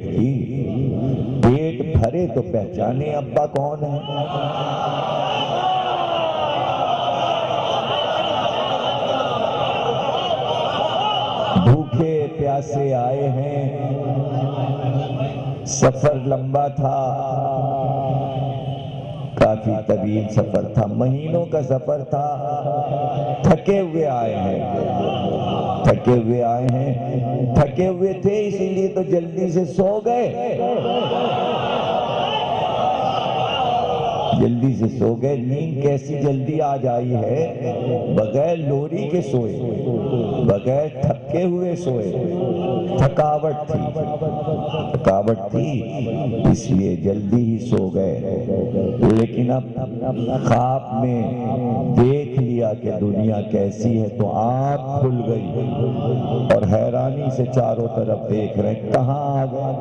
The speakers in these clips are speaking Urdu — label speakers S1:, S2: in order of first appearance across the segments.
S1: پیٹ کی، پیٹ بھرے تو پہچانے ابا کون ہے۔ بھوکے پیاسے آئے ہیں، سفر لمبا تھا، کافی طویل سفر تھا، مہینوں کا سفر تھا، تھکے ہوئے آئے ہیں، تھکے ہوئے آئے ہیں، تھکے ہوئے تھے اسی لیے تو جلدی سے سو گئے، جلدی سے سو گئے۔ نیند کیسی جلدی آ جائی ہے، بغیر لوری کے سوئے، بغیر تھکے ہوئے سوئے، تھکاوٹ تھی، تھکاوٹ تھی اس لیے جلدی ہی سو گئے۔ لیکن اب خواب میں دیکھ لیا کہ دنیا کیسی ہے تو آنکھ کھل گئی اور حیرانی سے چاروں طرف دیکھ رہے کہاں آ گئے،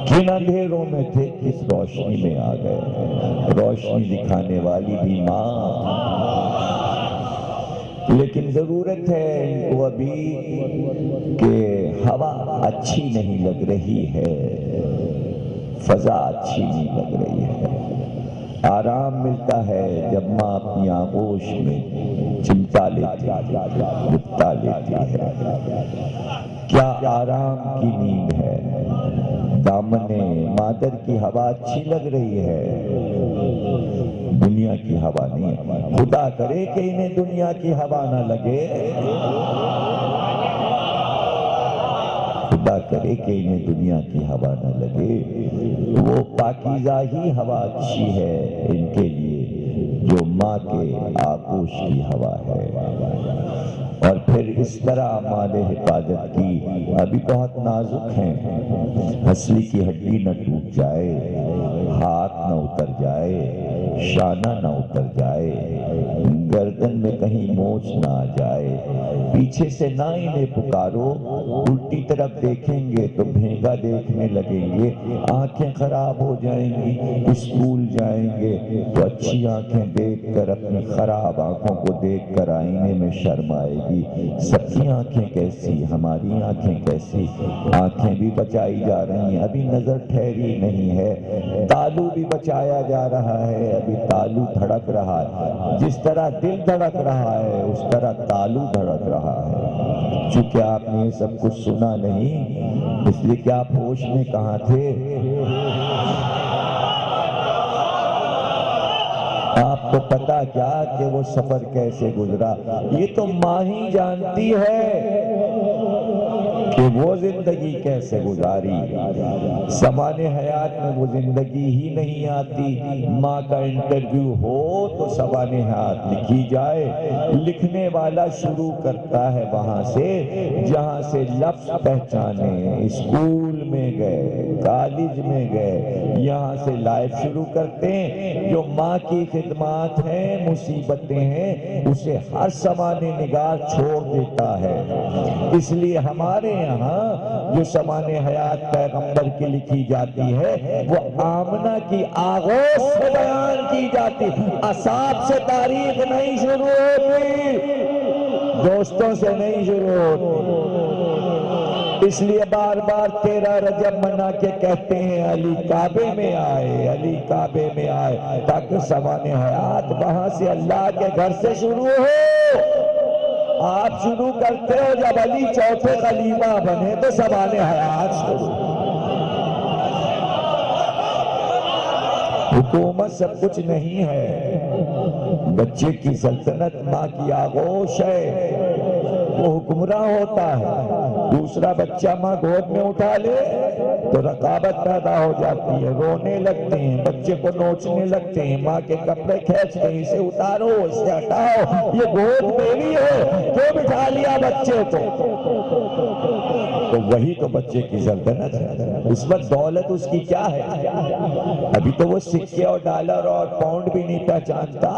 S1: کن اندھیروں میں تھے کس روشنی میں آ گئے، روشنی دکھانے والی بھی ماں۔ لیکن ضرورت ہے ان کو ابھی کہ ہوا اچھی نہیں لگ رہی ہے، فضا اچھی نہیں لگ رہی ہے، آرام ملتا ہے جب ماں اپنی آغوش میں چمٹا لیتی ہے، لپٹا لیتی ہے۔ کیا آرام کی نیند ہے، دامن مادر کی ہوا اچھی لگ رہی ہے، دنیا کی ہوا نہیں ہے۔ خدا کرے کہ انہیں دنیا کی ہوا نہ لگے، خدا کرے کہ انہیں دنیا کی ہوا نہ لگے، وہ پاکیزہ ہی ہوا اچھی ہے ان کے لیے جو ماں کے آغوش کی ہوا ہے۔ اور پھر اس طرح ماں نے حفاظت کی، ابھی بہت نازک ہیں، ہنسلی کی ہڈی نہ ٹوٹ جائے، ہاتھ نہ اتر جائے، شانہ نہ اتر جائے، گردن میں کہیں موچ نہ آ جائے، پیچھے سے نہ انہیں پکارو، الٹی طرف دیکھیں گے تو بھینگا دیکھنے لگیں گے، آنکھیں خراب ہو جائیں گی، اسکول جائیں گے تو اچھی آنکھیں دیکھ کر اپنی خراب آنکھوں کو دیکھ کر آئینے میں شرم آئے گی، سب کی آنکھیں کیسی، ہماری آنکھیں کیسی، آنکھیں بھی بچائی جا رہی ہیں، ابھی نظر ٹھہری نہیں ہے، تالو بھی بچایا جا رہا ہے، ابھی تالو دھڑک رہا ہے، جس طرح دل دھڑک رہا ہے اس طرح تالو دھڑک رہا ہے۔ چونکہ آپ نے یہ سب کچھ سنا نہیں اس لیے کہ آپ ہوش میں کہاں تھے، آپ کو پتا کیا کہ وہ سفر کیسے گزرا، یہ تو ماں ہی جانتی ہے کہ وہ زندگی کیسے گزاری۔ زمان حیات میں وہ زندگی ہی نہیں آتی، ماں کا انٹرویو ہو تو زمان حیات لکھی جائے، لکھنے والا شروع کرتا ہے وہاں سے جہاں سے لفظ پہچانے، اسکول میں گئے، کالج میں گئے، یہاں سے لائف شروع کرتے ہیں، جو ماں کی خدمات ہیں، مصیبتیں ہیں، اسے ہر زمان نگار چھوڑ دیتا ہے۔ اس لیے ہمارے یہاں جو زمان حیات پیغمبر کی لکھی جاتی ہے وہ آمنہ کی آغوش سے بیان کی جاتی، اصحاب سے تاریخ نہیں شروع ہوتی، دوستوں سے نہیں شروع ہوتی۔ اس لیے بار بار 13 رجب منا کے کہتے ہیں علی کعبے میں آئے، علی کعبے میں آئے، تاکہ زمان حیات وہاں سے اللہ کے گھر سے شروع ہو۔ آپ شروع کرتے ہو جب علی چوتھے خلیفہ بنے تو زمان حیات شروع۔ حکومت سب کچھ نہیں ہے، بچے کی سلطنت ماں کی آغوش ہے، وہ حکمراں ہوتا ہے۔ دوسرا بچہ ماں گود میں اٹھا لے تو رقابت پیدا ہو جاتی ہے، رونے لگتے ہیں، بچے کو نوچنے لگتے ہیں، ماں کے کپڑے کھینچتے ہیں، اسے اتارو، اسے ہٹاؤ، یہ گود میری ہے، کیوں بٹھا لیا بچے کو؟ تو وہی تو بچے کی سلطنت ہے۔ اس وقت دولت اس کی کیا ہے؟ ابھی تو وہ سکے اور ڈالر اور پاؤنڈ بھی نہیں پہچانتا،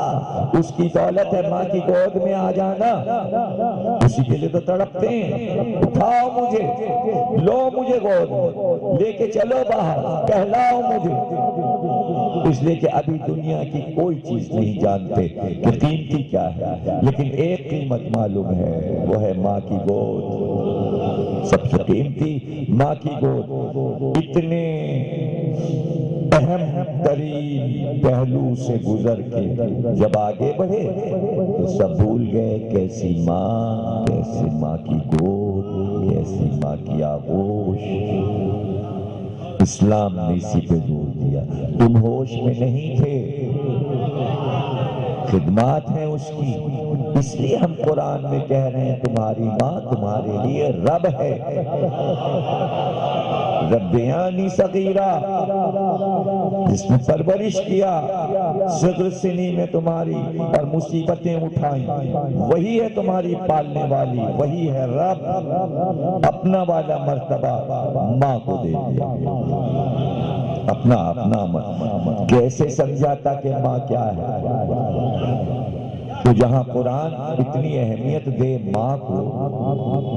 S1: اس کی دولت ہے ماں کی گود میں آ جانا، اسی کے لیے تو تڑپتے ہیں، اٹھاؤ مجھے، لو مجھے گود میں، لے کے چلو باہر، کہلاؤ مجھے۔ اس لیے کہ ابھی دنیا کی کوئی چیز نہیں جانتے کہ قیمتی کیا ہے، لیکن ایک قیمت معلوم ہے، وہ ہے ماں کی گود۔ سب سے تقسیم تھی ماں کی گود اتنے اہم ترین پہلو سے گزر کے جب آگے بڑھے تو سب بھول گئے کیسی ماں کی گود، کیسی ماں کی آغوش۔ اسلام نے اسی پہ زور دیا، تم ہوش میں نہیں تھے، خدمات ہیں اس کی، اس لیے ہم قرآن میں کہہ رہے ہیں تمہاری ماں تمہارے لیے رب ہے، ربیانی صغیرہ، جس نے پرورش کیا صغر سنی میں تمہاری اور مصیبتیں اٹھائیں، وہی ہے تمہاری پالنے والی، وہی ہے رب۔ اپنا والا مرتبہ ماں کو دے دیا، اپنا کیسے سمجھاتا کہ ماں کیا ہے؟ تو جہاں قرآن اتنی اہمیت دے ماں کو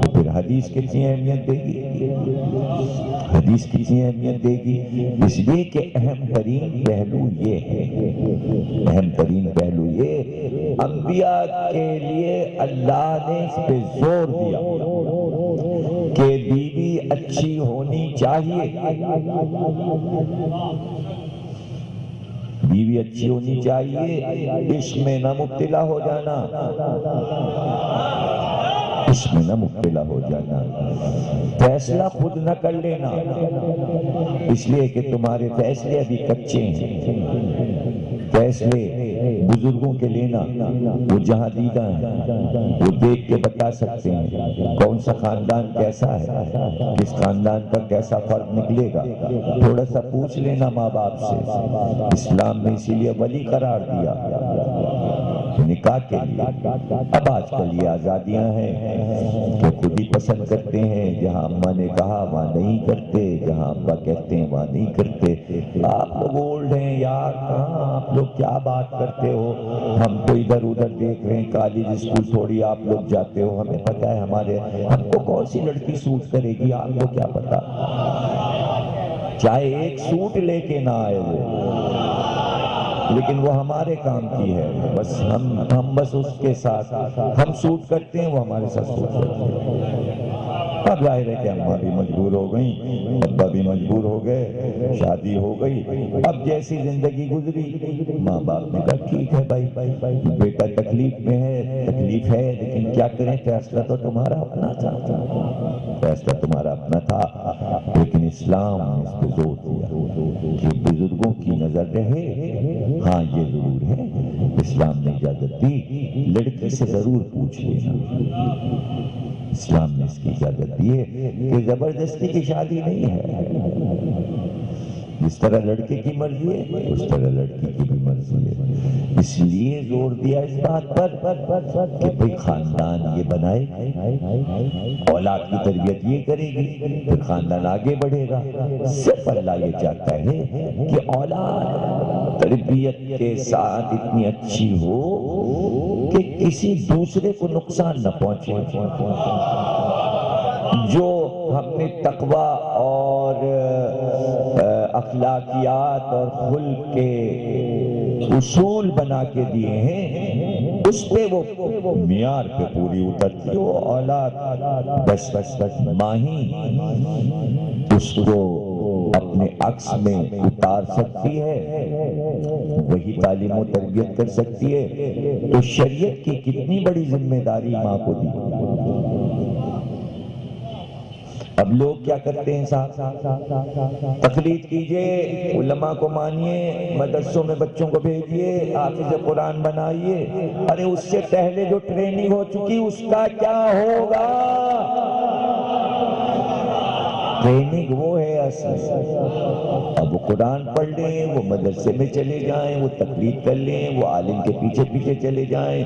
S1: تو پھر حدیث کتنی اہمیت دے گی؟ حدیث کتنی اہمیت دے گی؟ اس لیے کہ اہم ترین پہلو یہ ہے، اہم ترین پہلو یہ انبیاء کے لیے اللہ نے اس پہ زور دیا کہ بیوی اچھی ہونی چاہیے، بیوی اچھی ہونی چاہیے، عشق میں نہ مبتلا ہو جانا، عشق میں نہ مبتلا ہو جانا، فیصلہ خود نہ کر لینا، اس لیے کہ تمہارے فیصلے ابھی کچے ہیں، فیصلے بزرگوں کے لینا وہ جہاں دیدہ ہیں، وہ دیکھ کے بتا سکتے ہیں کون سا خاندان کیسا ہے، کس خاندان کا کیسا فرد نکلے گا، تھوڑا سا پوچھ لینا ماں باپ سے۔ اسلام نے اسی لیے ولی قرار دیا نکاح کے لیے۔ اب آج کل یہ آزادیاں ہیں کہ خود ہی پسند کرتے ہیں، جہاں اماں نے کہا وہاں نہیں کرتے، جہاں ابا کہتے ہیں وہاں نہیں کرتے۔ آپ لوگ اولڈ ہیں یار، کہاں آپ لوگ کیا بات کرتے ہو، ہم تو ادھر ادھر دیکھ رہے ہیں، کالج اسکول تھوڑی آپ لوگ جاتے ہو، ہمیں پتہ ہے ہم کو کون سی لڑکی سوٹ کرے گی، آپ کو کیا پتا، چاہے ایک سوٹ لے کے نہ آئے لیکن وہ ہمارے کام کی ہے، بس ہم بس اس کے ساتھ ہم سوٹ کرتے ہیں، وہ ہمارے ساتھ سوٹ کرتے ہیں۔ اب ظاہر ہے کہ اماں بھی مجبور ہو گئیں، ابا بھی مجبور ہو گئے، شادی ہو گئی، اب جیسی زندگی گزری ماں باپ نے کہا ٹھیک ہے بھائی، بیٹا تکلیف میں ہے، تکلیف ہے لیکن کیا کریں، فیصلہ تو تمہارا اپنا تھا، فیصلہ تمہارا اپنا تھا، لیکن اسلام نے اس پہ زور دیا کہ بزرگوں کی نظر رہے۔ ہاں یہ ضرور ہے، اسلام نے اجازت دی لڑکی سے ضرور پوچھ لینا، اسلام نے اس کی اجازت دی ہے کہ زبردستی کی شادی نہیں ہے، جس طرح لڑکے کی مرضی ہے اس طرح لڑکی کی بھی مرضی ہے۔ اس لیے زور دیا اس بات پر کہ بھئی خاندان یہ بنائے، اولاد کی تربیت یہ کرے گی، پھر خاندان آگے بڑھے گا۔ صرف اللہ یہ چاہتا ہے کہ اولاد تربیت کے ساتھ اتنی اچھی ہو کہ کسی دوسرے کو نقصان نہ پہنچے۔ جو ہم نے تقوی اور اخلاقیات اور خلق کے اصول بنا کے دیے ہیں، اس پہ وہ معیار پہ پوری اترتی ہو اولاد، بس ماہی اس کو اپنے عکس میں اتار سکتی ہے، وہی تعلیم و تربیت کر سکتی ہے، تو شریعت کی کتنی بڑی ذمہ داری ماں کو دی۔ اب لوگ کیا کرتے ہیں صاحب، تقلید کیجئے، علماء کو مانیے، مدرسوں میں بچوں کو بھیجئے، حافظ قرآن بنائیے، ارے اس سے پہلے جو ٹریننگ ہو چکی اس کا کیا ہوگا؟ ٹریننگ وہ ہے اصل۔ اب وہ قرآن پڑھ لیں، وہ مدرسے میں چلے جائیں، وہ تقلید کر لیں، وہ عالم کے پیچھے پیچھے چلے جائیں،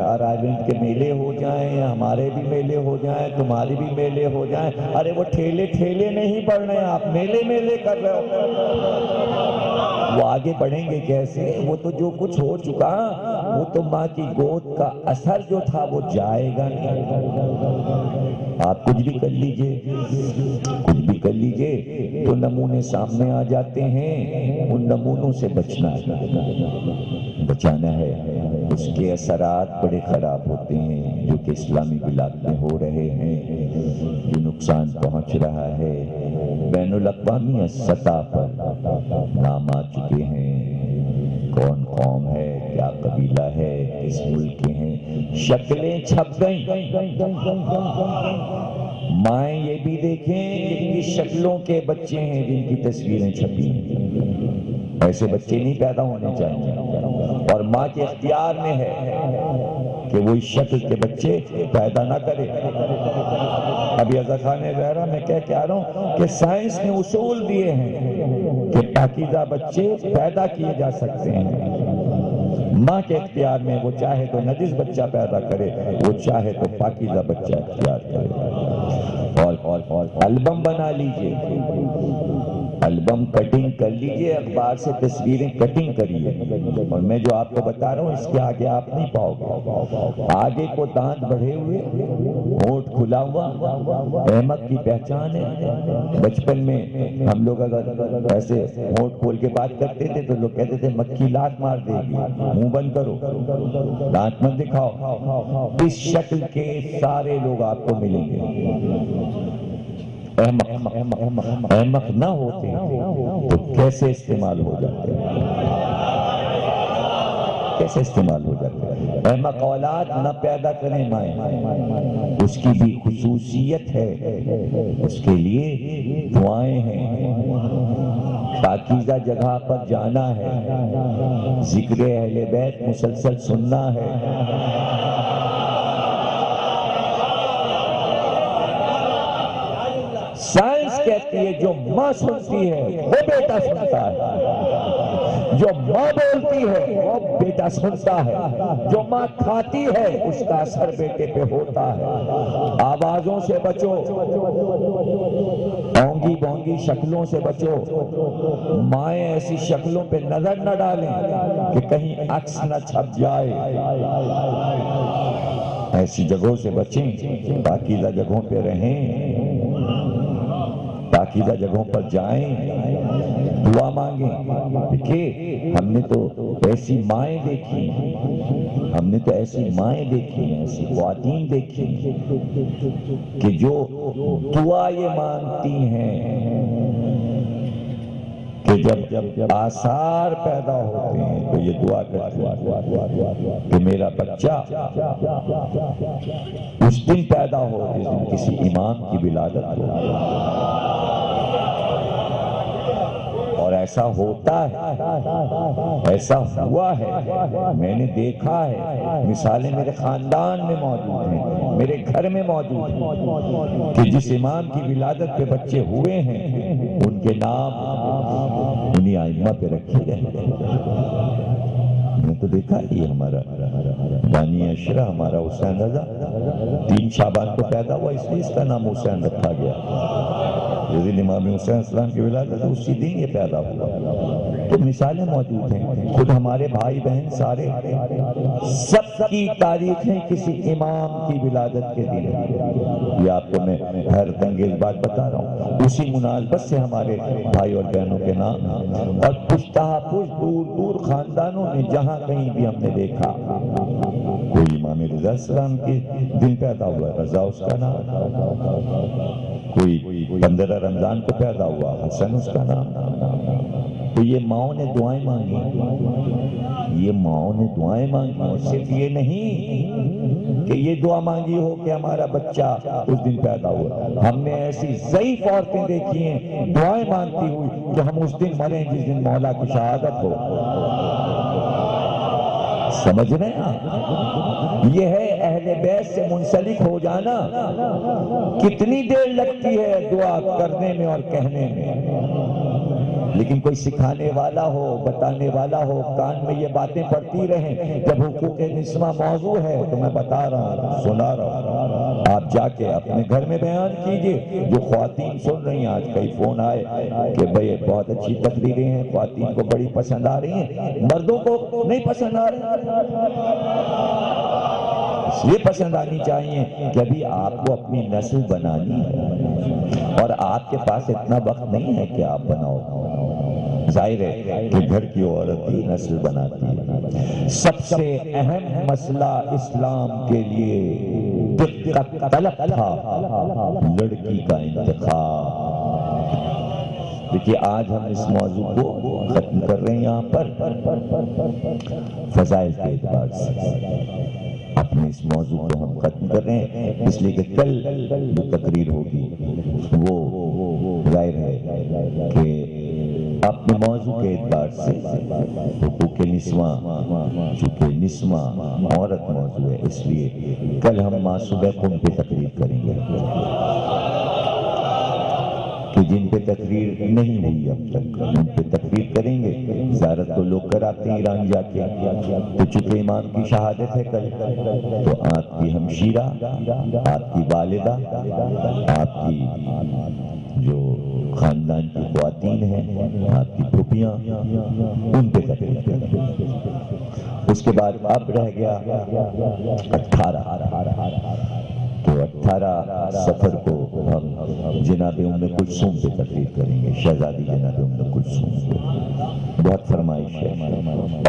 S1: اور عالم کے میلے ہو جائیں، ہمارے بھی میلے ہو جائیں، تمہارے بھی میلے ہو جائیں۔ ارے وہ ٹھیلے نہیں پڑھ رہے ہیں آپ، میلے کر رہے ہو۔ وہ آگے بڑھیں گے کیسے؟ وہ تو جو کچھ ہو چکا وہ تو ماں کی گود کا اثر جو تھا وہ جائے گا نہیں۔ آپ کچھ بھی کر لیجئے، کچھ بھی کر لیجئے تو نمونے سامنے آ جاتے ہیں، ان نمونوں سے بچانا ہے۔ اس کے اثرات بڑے خراب ہوتے ہیں جو کہ اسلامی بلاد میں ہو رہے ہیں، جو نقصان پہنچ رہا ہے۔ بین الاقوامی سطح پر نام آ چکے ہیں، کون قوم ہے، کیا قبیلہ ہے، کس ملک کے ہیں، شکلیں چھپ گئیں۔ مائیں یہ بھی دیکھیں کہ کس شکلوں کے بچے ہیں جن کی تصویریں چھپی ہیں۔ ایسے بچے نہیں پیدا ہونے چاہیے، اور ماں کے اختیار میں ہے کہ وہ اس شکل کے بچے پیدا نہ کرے۔ ابھی اذرخان زہرا میں کہہ رہا ہوں کہ سائنس نے اصول دیے ہیں کہ پاکیزہ بچے پیدا کیے جا سکتے ہیں۔ ماں کے اختیار میں، وہ چاہے تو نجس بچہ پیدا کرے، وہ چاہے تو پاکیزہ بچہ اختیار کرے۔ اور البم بنا لیجئے، البم کٹنگ کر لیجئے، اخبار سے تصویریں کٹنگ کریے، اور میں جو آپ کو بتا رہا ہوں اس کے آگے آپ نہیں پاؤ گے۔ آگے کو دانت بڑھے ہوئے، ہونٹ کھلا ہوا، احمق کی پہچان ہے۔ بچپن میں ہم لوگ اگر ایسے ہونٹ کھول کے بات کرتے تھے تو لوگ کہتے تھے مکھی لات مار دے گی، منہ بند کرو، دانت مت دکھاؤ۔ اس شکل کے سارے لوگ آپ کو ملیں گے۔ احمق نہ ہوتے تو کیسے استعمال ہو جاتے ہیں، کیسے استعمال ہو جاتے ہیں۔ احمق اولاد نہ پیدا کریں مائیں، اس کی بھی خصوصیت ہے، اس کے لیے دعائیں ہیں، پاکیزہ جگہ پر جانا ہے، ذکر اہل بیت مسلسل سننا ہے۔ سائنس کہتی ہے جو ماں سنتی ہے وہ بیٹا سنتا ہے، جو ماں بولتی ہے وہ بیٹا سنتا ہے، جو ماں کھاتی ہے اس کا اثر بیٹے پہ ہوتا ہے۔ آوازوں سے بچو، اونگی بونگی شکلوں سے بچو، مائیں ایسی شکلوں پہ نظر نہ ڈالیں کہ کہیں عکس نہ چھپ جائے۔ ایسی جگہوں سے بچیں، پاکیزہ جگہوں پہ رہیں، پاکیزہ جگہوں پر جائیں، دعا مانگیں۔ دیکھیں ہم نے تو ایسی مائیں دیکھی، ہم نے تو ایسی مائیں دیکھی ہیں، ایسی خواتین دیکھی ہیں کہ جو دعا یہ مانگتی ہیں کہ جب آثار پیدا ہوتے ہیں تو یہ دعا کرتی ہیں کہ میرا بچہ اس دن پیدا ہو جس دن کسی امام کی ولادت ہو۔ اور ایسا ہوتا ہے، ایسا ہوا ہے، میں نے دیکھا ہے، مثالیں میرے خاندان میں موجود ہیں، میرے گھر میں موجود ہیں کہ جس امام کی ولادت پہ بچے ہوئے ہیں ان کے نام انہی ائمہ پہ رکھے گئے۔ میں تو دیکھا یہ ہمارا بانی اشرا، ہمارا حسین رضا 3 شعبان کو پیدا ہوا، اس لیے اس کا نام حسین رکھا گیا۔ جس دن امام حسین السلام کی ولادت اسی دن یہ پیدا ہوا۔ تو مثالیں موجود ہیں، خود ہمارے بھائی بہن سارے سب کی تاریخیں کسی امام کی ولادت کے دن۔ یہ آپ کو میں حیرت انگیز بات بتا رہا ہوں، اسی مناسبت سے ہمارے بھائی اور بہنوں کے نام، اور پشتہ پشت دور دور خاندانوں میں جہاں کہیں بھی ہم نے دیکھا کوئی امام رضا السلام کے دن پیدا ہوا، رضا اس کا نام، کوئی 15 رمضان کو پیدا ہوا، حسن اس کا نام۔ تو یہ ماؤں نے دعائیں مانگی، یہ ماؤں نے دعائیں مانگی، اور صرف یہ نہیں کہ یہ دعا مانگی ہو کہ ہمارا بچہ اس دن پیدا ہوا، ہم نے ایسی ضعیف عورتیں دیکھی ہیں دعائیں مانگتی ہوئی کہ ہم اس دن مریں جس دن مولا کی شہادت ہو۔ سمجھ رہے ہیں؟ یہ ہے اہل بیت سے منسلک ہو جانا۔ کتنی دیر لگتی ہے دعا کرنے میں اور کہنے میں، لیکن کوئی سکھانے والا ہو، بتانے والا ہو، کان میں یہ باتیں پڑتی رہیں۔ جب حقوق نسواں موضوع ہے تو میں بتا رہا ہوں، سنا رہا ہوں، آپ جا کے اپنے گھر میں بیان کیجئے۔ جو خواتین سن رہی ہیں، آج کئی فون آئے کہ بھئی بہت اچھی تقریریں ہیں، خواتین کو بڑی پسند آ رہی ہیں، مردوں کو نہیں پسند آ رہی۔ اس لیے پسند آنی چاہیے کہ ابھی آپ کو اپنی نسل بنانی ہے اور آپ کے پاس اتنا وقت نہیں ہے کہ آپ بناؤ. ظاہر ہے کہ گھر کی عورت ہی نسل بناتی ہے. سب سے اہم مسئلہ اسلام کے لیے دقت طلب تھا لڑکی کا انتخاب. دیکھیے آج ہم اس موضوع کو ختم کر رہے ہیں یہاں پر فضائل کے اعتبار سے. اپنے اس موضوع کو ہم ختم کر رہے ہیں اس لیے کہ کل جو تقریر ہوگی وہ ظاہر ہے کہ اپنے موضوع کے اعتبار سے حقوق نسواں چونکہ نسواں عورت موضوع ہے اس لیے کل ہم معصوبہ قوم پہ تقریر کریں گے کہ جن پہ تقریر نہیں ہوئی اب تک ان پہ تقریر کریں گے. زیارت تو لوگ کراتے ہیں ایران جا کے تو چونکہ امام کی شہادت ہے کل تو آپ کی ہمشیرہ آپ کی والدہ آپ کی جو خاندان کی خواتین ہیں آپ کی پھوپھیاں ان پہ تقریر کریں گے. اس کے بعد اب رہ گیا 18 تو 18 سفر کو ہم جناب ام کلثوم پہ تقریر کریں گے. شہزادی جناب ام کلثوم پہ بہت فرمائش ہے.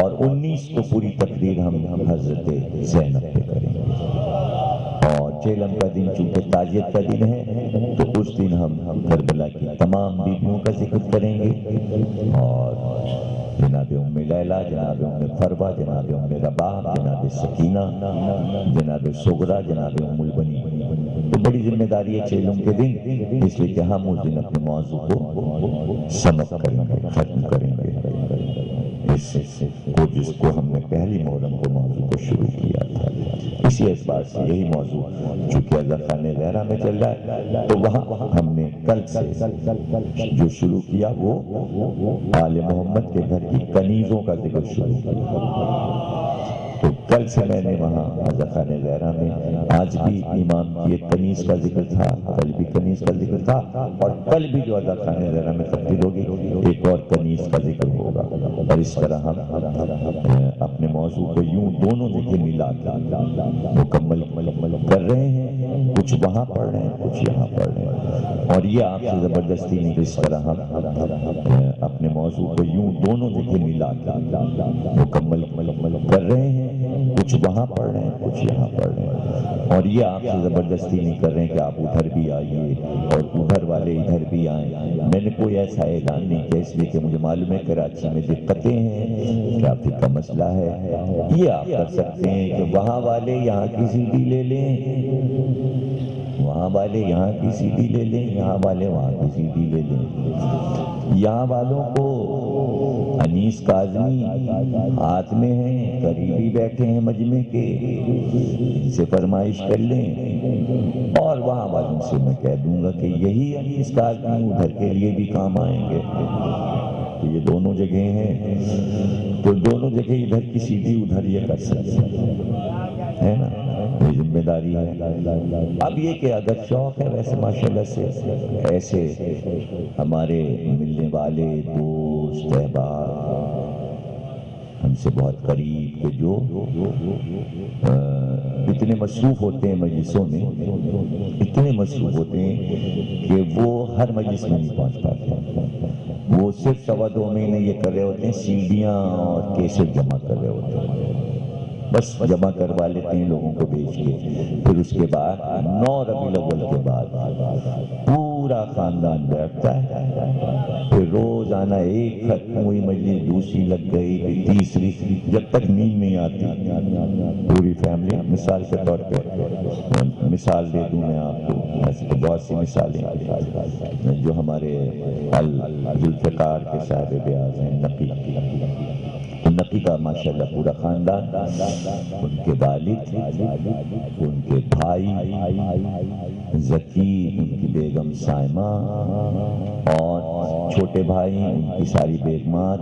S1: اور 19 کو پوری تقریر ہم حضرت زینب پہ کریں گے. اور چیلم کا دن چونکہ تعزیت کا دن ہے تو اس دن ہم کربلا کی تمام بیویوں کا ذکر کریں گے اور جناب ام لیلہ جناب ام فروہ جناب ام رباح جناب سکینہ جناب صغرا جناب ام البنین. تو بڑی ذمہ داری ہے چیلم کے دن اس لیے کہ ہم اس دن اپنے موضوع کو سمجھ کریں گے ختم کریں گے. جس کو ہم نے پہلی محرم کو موضوع کو شروع کیا تھا اسی اعتبار سے یہی موضوع چونکہ اللہ خانہ زہرا میں چل رہا ہے تو وہاں ہم نے کل سے جو شروع کیا وہ آل محمد کے گھر کی کنیزوں کا ذکر شروع کیا. تو کل سے میں نے وہاں اللہ خانہ زہرا میں آج بھی امام کی ایک کنیز کا ذکر تھا کل بھی کنیز کا ذکر تھا اور کل بھی جو اللہ خانہ زہرا میں تقریر ہوگی ایک اور کنیز کا ذکر ہوگا. اور اس طرح ہم اپنے موضوع کو یوں دونوں جگہ ملا کے مکمل کر رہے ہیں. کچھ وہاں پڑھ رہے ہیں کچھ یہاں پڑھ رہے ہیں اور یہ آپ سے زبردستی نہیں. اس طرح ہم اپنے موضوع کو یوں دونوں جگہ ملا کے مکمل کر رہے ہیں. کچھ وہاں پڑھ رہے ہیں کچھ یہاں پڑھ رہے ہیں اور یہ آپ سے زبردستی نہیں کر رہے ہیں کہ آپ ادھر بھی آئیے اور ادھر والے ادھر بھی آئیں. میں نے کوئی ایسا اعلان نہیں کیا اس لیے کہ مجھے معلوم ہے کراچی میں دقتیں ہیں ٹریفک کا مسئلہ ہے. یہ آپ کر سکتے ہیں کہ وہاں والے یہاں کی سیٹی لے لیں وہاں والے یہاں کی سیٹی لے لیں یہاں والے وہاں کی سیٹی لے لیں. یہاں والوں کو انیس کاظمی ہاتھ میں ہیں قریبی بیٹھے ہیں مجمع کے ان سے فرمائش کر لیں اور وہاں والوں سے میں کہہ دوں گا کہ یہی انیس کاظمی ادھر کے لیے بھی کام آئیں گے. تو یہ دونوں جگہیں ہیں تو دونوں جگہ ادھر کی سیٹی ادھر یہ کر سکتے ہیں نا یہ ذمہ داری ہے. اب یہ کہ اگر شوق ہے ویسے ماشاءاللہ سے ایسے ہمارے ملنے والے دوست احباب ہم سے بہت قریب کے جو اتنے مصروف ہوتے ہیں مجلسوں میں اتنے مصروف ہوتے ہیں کہ وہ ہر مجلس میں نہیں پہنچ پاتے. وہ صرف سوا 2 مہینے یہ کر رہے ہوتے ہیں سیڈیاں اور کیسٹ جمع کر رہے ہوتے ہیں بس جمع کروا لیتے ہیں لوگوں کو بیچ کے. پھر اس کے بعد 9 ربیع الاول کے بعد پورا خاندان بیٹھتا ہے پھر روزانہ ایک ختم ہوئی مجلس دوسری لگ گئی پھر تیسری جب تک نیند نہیں آتی پوری فیملی. مثال کے طور پہ مثال دے دوں میں آپ کو ایسے تو بہت سی مثالیں جو ہمارے ذوالفقار کے صاحب بیاض ہیں نقی کا ماشاءاللہ پورا خاندان ان کے والد ان کے بھائی ذکی ان کی بیگم سائمہ اور چھوٹے بھائی ان کی ساری بیگمات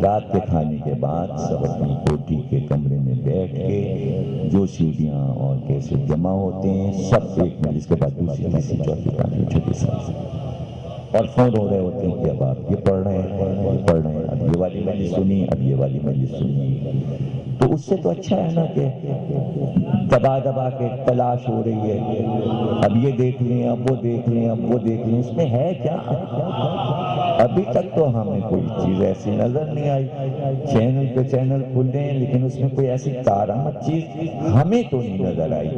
S1: رات کے کھانے کے بعد سب اپنی کوٹھی کے کمرے میں بیٹھ کے جو سیڑھیاں اور کیسے جمع ہوتے ہیں سب ایک مجلس کے بعد دوسری تیسری چوتھی پانچویں چھٹی سال اور فون ہو رہے ہوتے ہیں کہ اب آپ یہ پڑھ رہے ہیں یہ والی میں نے سنی، اب یہ والی میں نے سنی، تو اس سے تو اچھا ہے نا کہ دبا دبا کے تلاش ہو رہی ہے، اب یہ دیکھ لیں، اب وہ دیکھ لیں، اب وہ دیکھ لیں، اس میں ہے کیا؟ ابھی تک تو ہمیں کوئی چیز ایسی نظر نہیں آئی، چینل پہ چینل کھل رہے ہیں لیکن اس میں کوئی ایسی کارآمد چیز ہمیں تو نہیں نظر آئی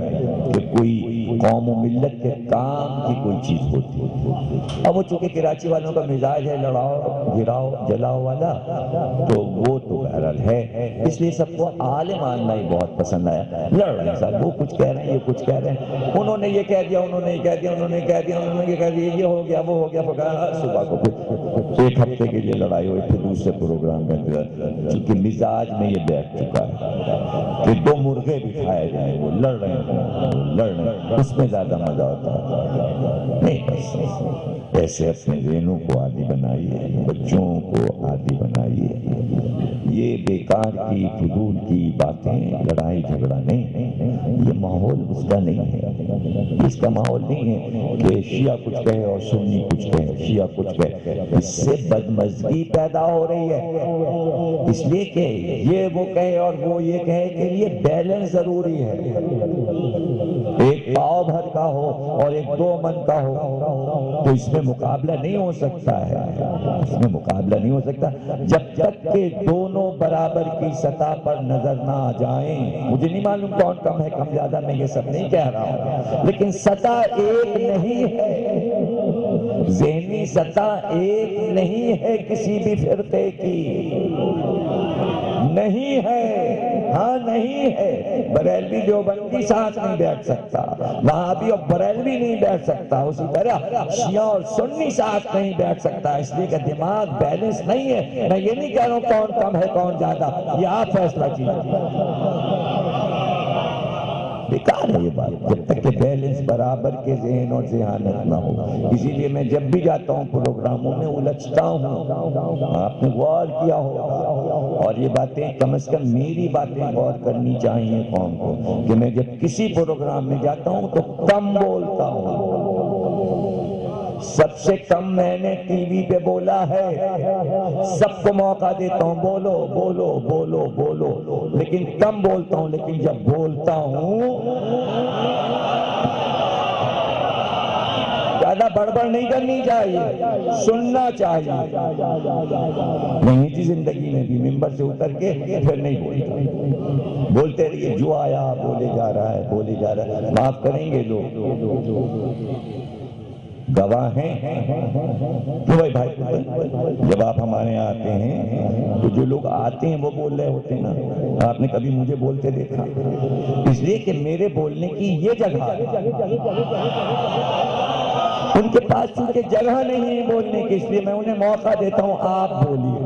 S1: کہ کوئی قوم و ملت کے کام کی کوئی چیز ہوتی۔ اب وہ چونکہ کراچی والوں کا مزاج ہے لڑاؤ گراؤ جلاؤ والا، تو وہ تو بہرحال ہے، اس لیے سب کو عالم ماننا ہی بہت پسند آیا۔ لڑ رہے ہیں صاحب، وہ کچھ کہہ رہے ہیں، یہ کچھ کہہ رہے ہیں، انہوں نے یہ کہہ دیا، انہوں نے یہ کہہ دیا، انہوں نے کہہ دیا، انہوں نے یہ کہہ دیا، یہ ہو گیا، وہ ہو گیا، صبح کو پھر ایک ہفتے کے لیے لڑائی ہوئی، پھر دوسرے پروگرام کا انتظار، چونکہ مزاج میں یہ بیٹھ چکا ہے کہ دو مرغے بھی کھائے جائیں، وہ لڑ رہے ہیں، لڑ رہے ہیں، اس میں زیادہ مزہ ہوتا ہے۔ نہیں، بس ایسے اپنے ذہنوں کو عادی بنائیے، بچوں کو عادی بنائیے، یہ بیکار کی فضول کی باتیں، لڑائی جھگڑا نہیں، یہ ماحول اس کا نہیں ہے، اس کا ماحول نہیں ہے کہ شیعہ کچھ کہے اور سنی کچھ کہے، شیعہ کچھ کہے، اس سے بدمزگی پیدا ہو رہی ہے، اس لیے کہ یہ وہ کہے اور وہ یہ کہے کہ یہ بیلنس ضروری ہے، ایک پاؤ بھر کا ہو اور ایک 2 من کا ہو تو اس میں مقابلہ نہیں ہو سکتا ہے، اس میں مقابلہ نہیں ہو سکتا جب تک کہ دونوں برابر کی سطح پر نظر نہ آ جائیں۔ مجھے نہیں معلوم کون کم ہے کم زیادہ، میں یہ سب نہیں کہہ رہا ہوں، لیکن سطح ایک نہیں ہے، ذہنی سطح ایک نہیں ہے کسی بھی فرقے کی، نہیں ہے، ہاں نہیں ہے۔ بریلوی دیوبندی ساتھ نہیں بیٹھ سکتا، وہابی اور بریلوی نہیں بیٹھ سکتا، اسی طرح شیعہ اور سنی ساتھ نہیں بیٹھ سکتا، اس لیے کہ دماغ بیلنس نہیں ہے۔ میں یہ نہیں کہہ رہا ہوں کون کم ہے کون زیادہ، یہ آپ فیصلہ کیجیے، بیکار ہے یہ بات جب تک کہ بیلنس برابر کے ذہن اور ذہانت نہ ہو۔ اسی لیے میں جب بھی جاتا ہوں پروگراموں میں الجھتا ہوں، آپ نے غور کیا ہوگا، اور یہ باتیں کم از کم میری باتیں غور کرنی چاہیے قوم کو، کہ میں جب کسی پروگرام میں جاتا ہوں تو کم بولتا ہوں، سب سے کم میں نے ٹی وی پہ بولا ہے، سب کو موقع دیتا ہوں بولو بولو بولو بولو، لیکن کم بولتا ہوں، لیکن جب بولتا ہوں زیادہ بڑبڑ نہیں کرنی چاہیے، سننا چاہیے۔ نہیں تھی زندگی میں بھی ممبر سے اتر کے پھر نہیں بولتا، بولتے رہیے، جو آیا بولے جا رہا ہے بولے جا رہا ہے، معاف کریں گے لوگ، گواہ ہیں تو بھائی جب آپ ہمارے یہاں آتے ہیں تو جو لوگ آتے ہیں وہ بول رہے ہوتے ہیں نا، آپ نے کبھی مجھے بولتے دیکھا؟ اس لیے کہ میرے بولنے کی یہ جگہ ہے، ان کے پاس چونکہ جگہ نہیں ہے بولنے کی، اس لیے میں انہیں موقع دیتا ہوں، آپ بولیے،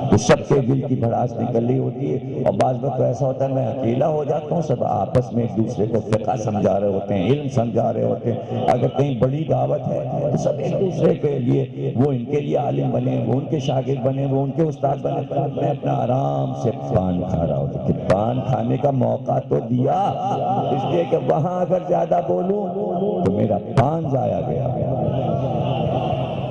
S1: تو سب کے دل کی بھڑاس نکل رہی ہوتی ہے، اور بعض وقت ایسا ہوتا ہے میں اکیلا ہو جاتا ہوں، سب آپس میں ایک دوسرے کو فقہ سمجھا رہے ہوتے ہیں، علم سمجھا رہے ہوتے ہیں، اگر کہیں بڑی دعوت ہے تو سب ایک دوسرے کے لیے، وہ ان کے لیے عالم بنے، وہ ان کے شاگرد بنے، وہ ان کے استاد بنے، میں اپنا آرام سے پان کھا رہا ہوتا کہ پان کھانے کا موقع تو دیا، اس لیے کہ وہاں اگر زیادہ بولوں تو میرا پان ضائع گیا،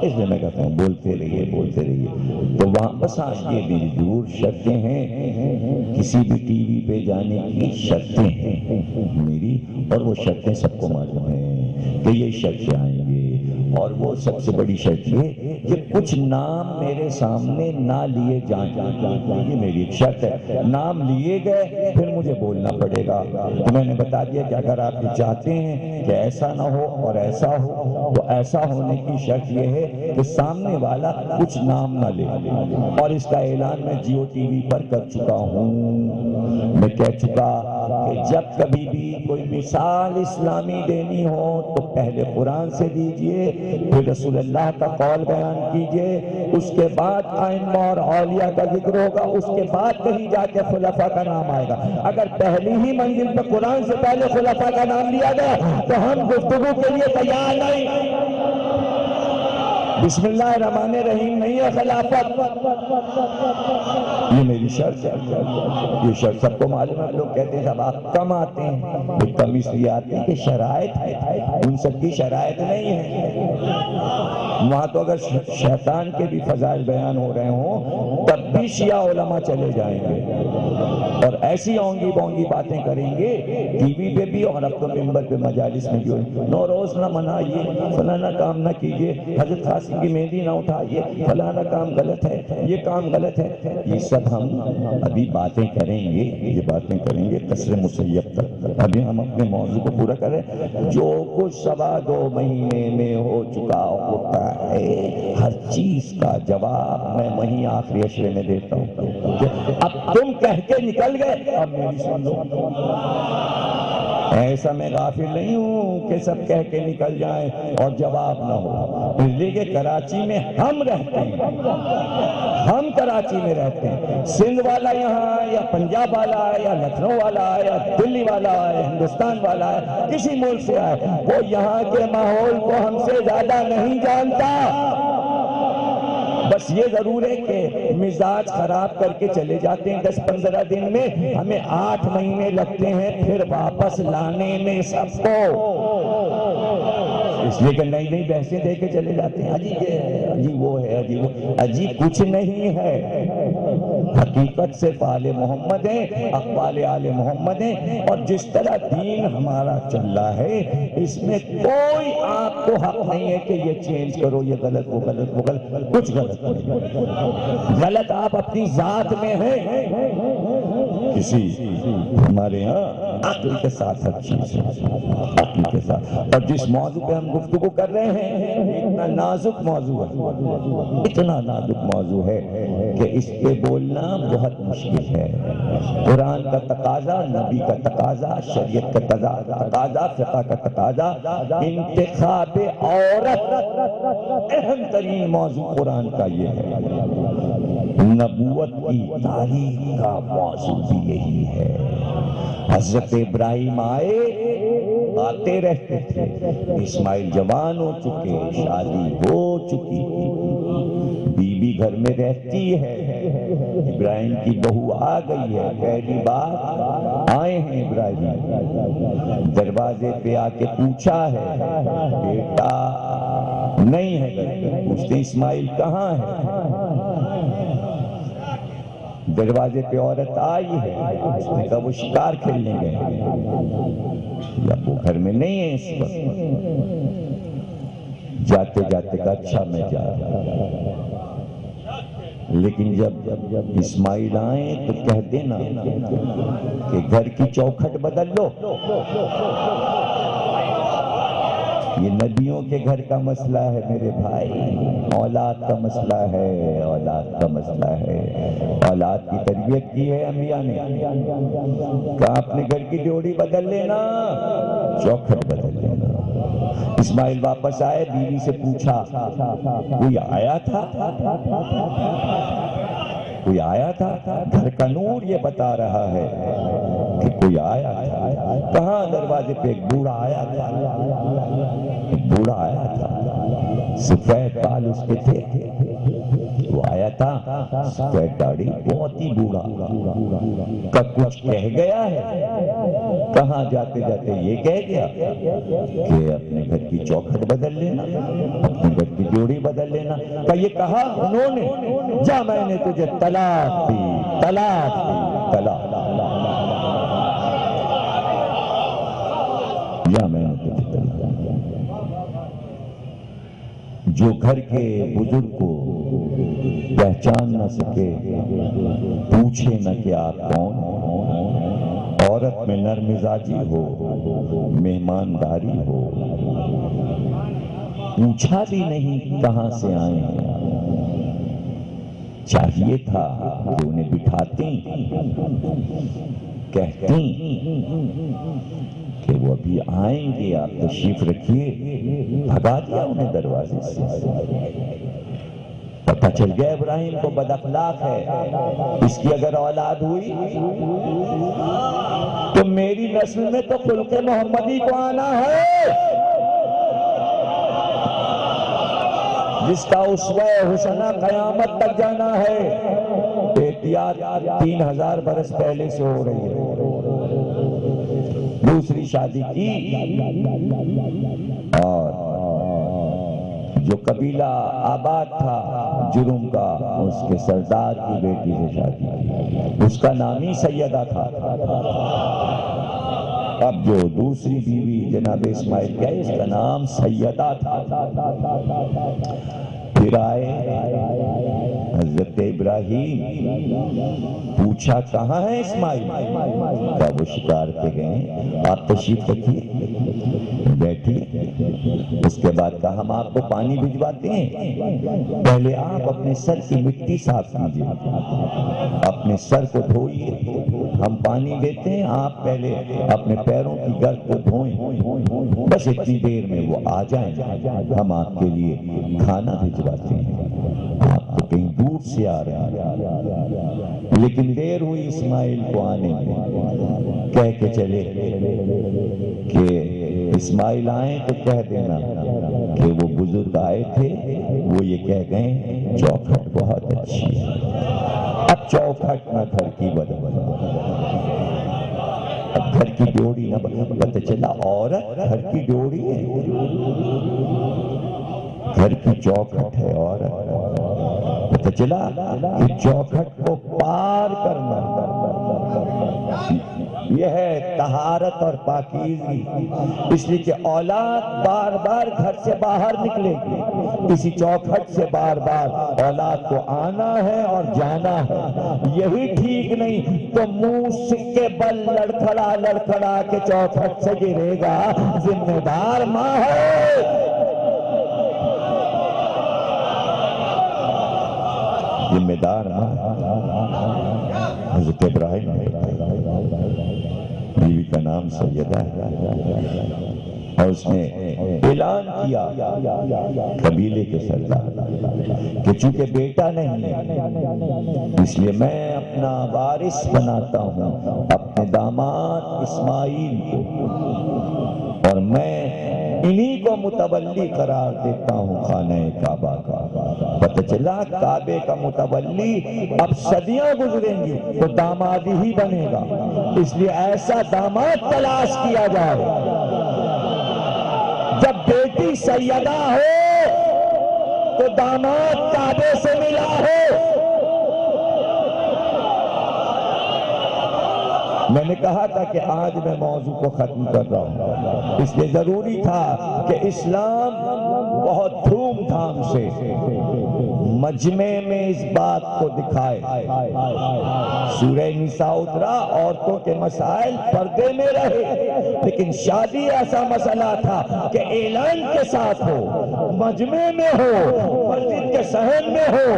S1: اس لیے میں کہتا ہوں بولتے رہیے بولتے رہیے۔ تو وہاں بس یہ میری ضرور شرطیں ہیں، کسی بھی ٹی وی پہ جانے کی شرطیں ہیں میری، اور وہ شرطیں سب کو معلوم ہیں کہ یہ شرطیں آئیں گے، اور وہ سب سے بڑی شرط یہ کہ کچھ نام میرے سامنے نہ لیے جائیں، یہ میری ایک شرط ہے، نام لیے گئے پھر مجھے بولنا پڑے گا، تو میں نے بتا دیا کہ اگر آپ چاہتے ہیں کہ ایسا نہ ہو اور ایسا ہو، تو ایسا ہونے کی شرط یہ ہے کہ سامنے والا کچھ نام نہ لے، اور اس کا اعلان میں جیو ٹی وی پر کر چکا ہوں، میں کہہ چکا کہ جب کبھی بھی کوئی مثال اسلامی دینی ہو تو پہلے قرآن سے دیجئے، پھر رسول اللہ کا قول بیان کیجئے، اس کے بعد ائمہ اور اولیاء کا ذکر ہوگا، اس کے بعد کہیں جا کے خلفاء کا نام آئے گا۔ اگر پہلی ہی منزل پہ قرآن سے پہلے خلفاء کا نام لیا گیا تو ہم گفتگو کے لیے تیار نہیں۔ بسم اللہ الرحمن الرحیم نہیں ہے خلافت، یہ میری شرط ہے، یہ شرط سب کو معلوم ہے۔ لوگ کہتے ہیں صاحب آپ کم آتے ہیں، وہ کم اس لیے آتے ہیں کہ شرائط ہے، ان سب کی شرائط نہیں ہے۔ وہاں تو اگر شیطان کے بھی فضائل بیان ہو رہے ہوں تب بھی شیعہ علماء چلے جائیں گے اور ایسی اونگی بونگی باتیں کریں گے ٹی وی پہ بھی اور اب تو ممبر پہ مجالس میں بھی. نوروز نہ منائیے، فلانا کام نہ کیجیے، حضرت قاسم کی مہندی نہ اٹھائیے، فلانا کام غلط ہے، یہ کام غلط ہے. یہ سب ہم ابھی باتیں کریں گے، یہ باتیں کریں گے قصر مسیب تک. ابھی ہم اپنے موضوع کو پورا کریں. جو کچھ 2.25 مہینے میں ہو چکا ہوتا ہے ہر چیز کا جواب میں وہیں آخری عشرے میں دیتا ہوں. اب تم کہہ کے نکل گئے، اب میری سن لو. ایسا میں غافل نہیں ہوں کہ سب کہہ کے نکل جائیں اور جواب نہ ہو. اس لیے کہ کراچی میں ہم رہتے ہیں، ہم کراچی میں رہتے ہیں. سندھ والا یہاں ہے یا پنجاب والا ہے یا لکھنؤ والا ہے یا دلی والا ہے، ہندوستان والا ہے، کسی ملک سے آئے، وہ یہاں کے ماحول کو ہم سے زیادہ نہیں جانتا. بس یہ ضرور ہے کہ مزاج خراب کر کے چلے جاتے ہیں 10-15 دن میں، ہمیں 8 مہینے لگتے ہیں پھر واپس لانے میں سب کو. اس لیے کہ نئی نئی بحثیں دے کے چلے جاتے ہیں. اجی یہ ہے، اجی وہ ہے، اجی وہ. اجی کچھ نہیں ہے. حقیقت سے آل محمد ہیں، اقوال آل محمد ہیں. اور جس طرح دین ہمارا چل رہا ہے اس میں کوئی آپ کو حق نہیں ہے کہ یہ چینج کرو، یہ غلط، وہ غلط، وہ غلط. کچھ غلط نہیں. غلط آپ اپنی ذات میں ہیں. کسی ہمارے ہاں عقل کے ساتھ ہر چیز ہے، عقل کے ساتھ. اور جس موضوع پہ ہم گفتگو کر رہے ہیں اتنا نازک موضوع ہے، اتنا نازک موضوع ہے کہ اس پہ بولنا بہت مشکل ہے. قرآن کا تقاضا، نبی کا تقاضا، شریعت کا تقاضا، فقہ کا تقاضا. انتخاب عورت اہم ترین موضوع قرآن کا یہ ہے. نبوت کی تاریخ کا موضوع بھی یہی ہے. حضرت ابراہیم آتے رہتے تھے، اسماعیل جوان ہو چکے، شادی ہو چکی، بیوی گھر میں رہتی ہے، ابراہیم کی بہو آ گئی ہے، پہلی بار آئے ہیں ابراہیم. دروازے پہ آ کے پوچھا ہے، بیٹا نہیں ہے گھر پہ. پوچھتے اسماعیل کہاں ہے؟ دروازے پہ عورت آئی ہے، اس نے کہا وہ شکار کھیلنے گئے یا وہ گھر میں نہیں ہے اس وقت. جاتے جاتے کہا اچھا میں جا رہا. لیکن جب اسماعیل آئیں تو کہہ دینا کہ گھر کی چوکھٹ بدل لو. یہ نبیوں کے گھر کا مسئلہ ہے میرے بھائی، اولاد کا مسئلہ ہے، اولاد کا مسئلہ ہے. اولاد کی تربیت کی ہے انبیاء نے. کہا اپنے گھر کی ڈیوڑی بدل لینا، چوکھٹ بدل لینا. اسماعیل واپس آئے، بیوی سے پوچھا کوئی آیا تھا؟ کوئی آیا تھا؟ گھر کا نور یہ بتا رہا ہے کہ کوئی آیا تھا. کہاں؟ دروازے پہ ایک بوڑھا آیا تھا. ایک بوڑھا آیا تھا، سفید بال اس کے تھے. وہ آیا تھا، سفید داڑھی، بہت ہی بوڑھا. کا کچھ کہہ گیا ہے؟ کہاں جاتے جاتے یہ کہہ گیا کہ اپنے گھر کی چوکھٹ بدل لینا، اپنے گھر کی ڈیوڑی بدل لینا. کہ یہ کہا انہوں نے؟ جا میں نے تجھے طلاق دی، طلاق دی، طلاق. یا میں نے تجھے طلاق دی. جو گھر کے بزرگ کو پہچان نہ سکے، پوچھے نہ کہ آپ کون. عورت میں نرم مزاجی ہو، مہمانداری ہو، پوچھا بھی نہیں کہاں سے آئے ہیں. چاہیے تھا کہ انہیں بٹھاتی، کہتی کہ وہ ابھی آئیں گے، آپ تشریف رکھیے. بھگا دیا انہیں دروازے سے. پتہ چل گیا ابراہیم کو بد اخلاق ہے. اس کی اگر اولاد ہوئی تو میری نسل میں تو خلق محمدی کو آنا ہے، جس کا اسوہ حسنہ قیامت تک جانا ہے. احتیاط 3000 برس پہلے سے ہو رہی ہے. دوسری شادی کی اور جو قبیلہ آباد تھا جرم کا، اس کے سردار کی بیٹی سے شادی کی، اس کا نام ہی سیدہ تھا۔ اب جو دوسری بیوی جناب اسماعیل کا اس کا نام سیدہ تھا۔ پھر آئے حضرت ابراہیم، پوچھا کہاں ہے اسماعیل؟ کہا وہ شکار پہ گئے، آپ تشریف رکھیے، بیٹھیے۔ اس کے بعد کہا ہم آپ کو پانی بھجواتے ہیں، پہلے آپ اپنے سر کی مٹی صاف کیجیے، اپنے سر کو دھوئیے، ہم پانی دیتے ہیں، آپ پہلے اپنے پیروں کی گرد کو دھوئیں، بس اتنی دیر میں وہ آ جائیں، ہم آپ کے لیے کھانا بھجواتے ہیں، آپ تو کہیں دور سے آ رہے ہیں۔ لیکن دیر ہوئی اسماعیل کو آنے میں، کہہ کے چلے کہ اسماعیل آئیں تو کہہ دینا کہ وہ بزرگ آئے تھے، وہ یہ کہہ گئے چوکھٹ بہت اچھی ہے۔ اب چوکھٹ نہ گھر کی بدل، اب گھر کی ڈیوڑی نہ پتہ چلا عورت گھر کی ڈیوڑی ہے، گھر کی چوکھٹ ہے عورت، پتہ چلا کہ چوکھٹ کو پار کرنا یہ ہے طہارت اور پاکیزگی، اس لیے کہ اولاد بار بار گھر سے باہر نکلے گی، اسی چوکھٹ سے بار بار اولاد کو آنا ہے اور جانا ہے، یہی ٹھیک نہیں تو منہ سکے بل لڑکھڑا لڑکھڑا کے چوکھٹ سے گرے گا، ذمہ دار ماں ہے۔ ذمہ دار حضرت ابراہیم بیوی کا نام سیدہ ہے، اور اس نے اعلان کیا قبیلے کے سردار کہ چونکہ بیٹا نہیں ہے اس لیے میں اپنا وارث بناتا ہوں اپنے داماد اسماعیل کو، اور میں انہی کو متولی قرار دیتا ہوں خانہ کعبہ کا۔ پتہ چلا کعبے کا متولی اب صدیاں گزریں گی تو داماد ہی بنے گا، اس لیے ایسا داماد تلاش کیا جائے جب بیٹی سیدہ ہو تو داماد کعبے سے ملا ہو۔ میں نے کہا تھا کہ آج میں موضوع کو ختم کر رہا ہوں، اس لیے ضروری تھا کہ اسلام بہت دھوم دھام سے مجمع میں اس بات کو دکھائے۔ سورہ نساء اترا، عورتوں کے مسائل پردے میں رہے، لیکن شادی ایسا مسئلہ تھا کہ اعلان کے ساتھ ہو، مجمع میں ہو، مسجد کے صحن میں ہو،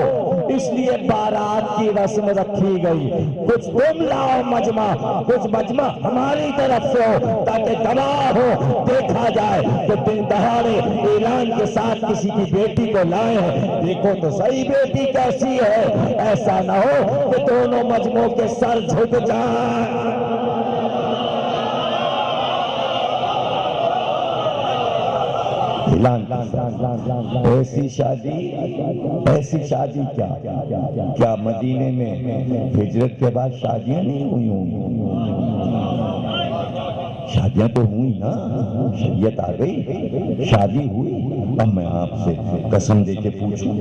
S1: اس لیے بارات کی رسم رکھی گئی۔ کچھ تم لاؤ مجمع، کچھ مجمع ہماری طرف سے ہو، تاکہ گواہ ہو، دیکھا جائے کہ دن دہاڑے اعلان کے ساتھ کسی کی بیٹی کو لائے ہیں، دیکھو تو صحیح بیٹی کیسی ہے، ایسا نہ ہو کہ دونوں مجمعوں کے سر جھک جائیں۔ ایسی شادی کیا مدینے میں ہجرت کے بعد شادیاں نہیں ہوئی ہوں؟ شادیاں تو ہوئی نا، شریعت آ گئی، شادی ہوئی۔ اب میں آپ سے قسم دے کے پوچھوں،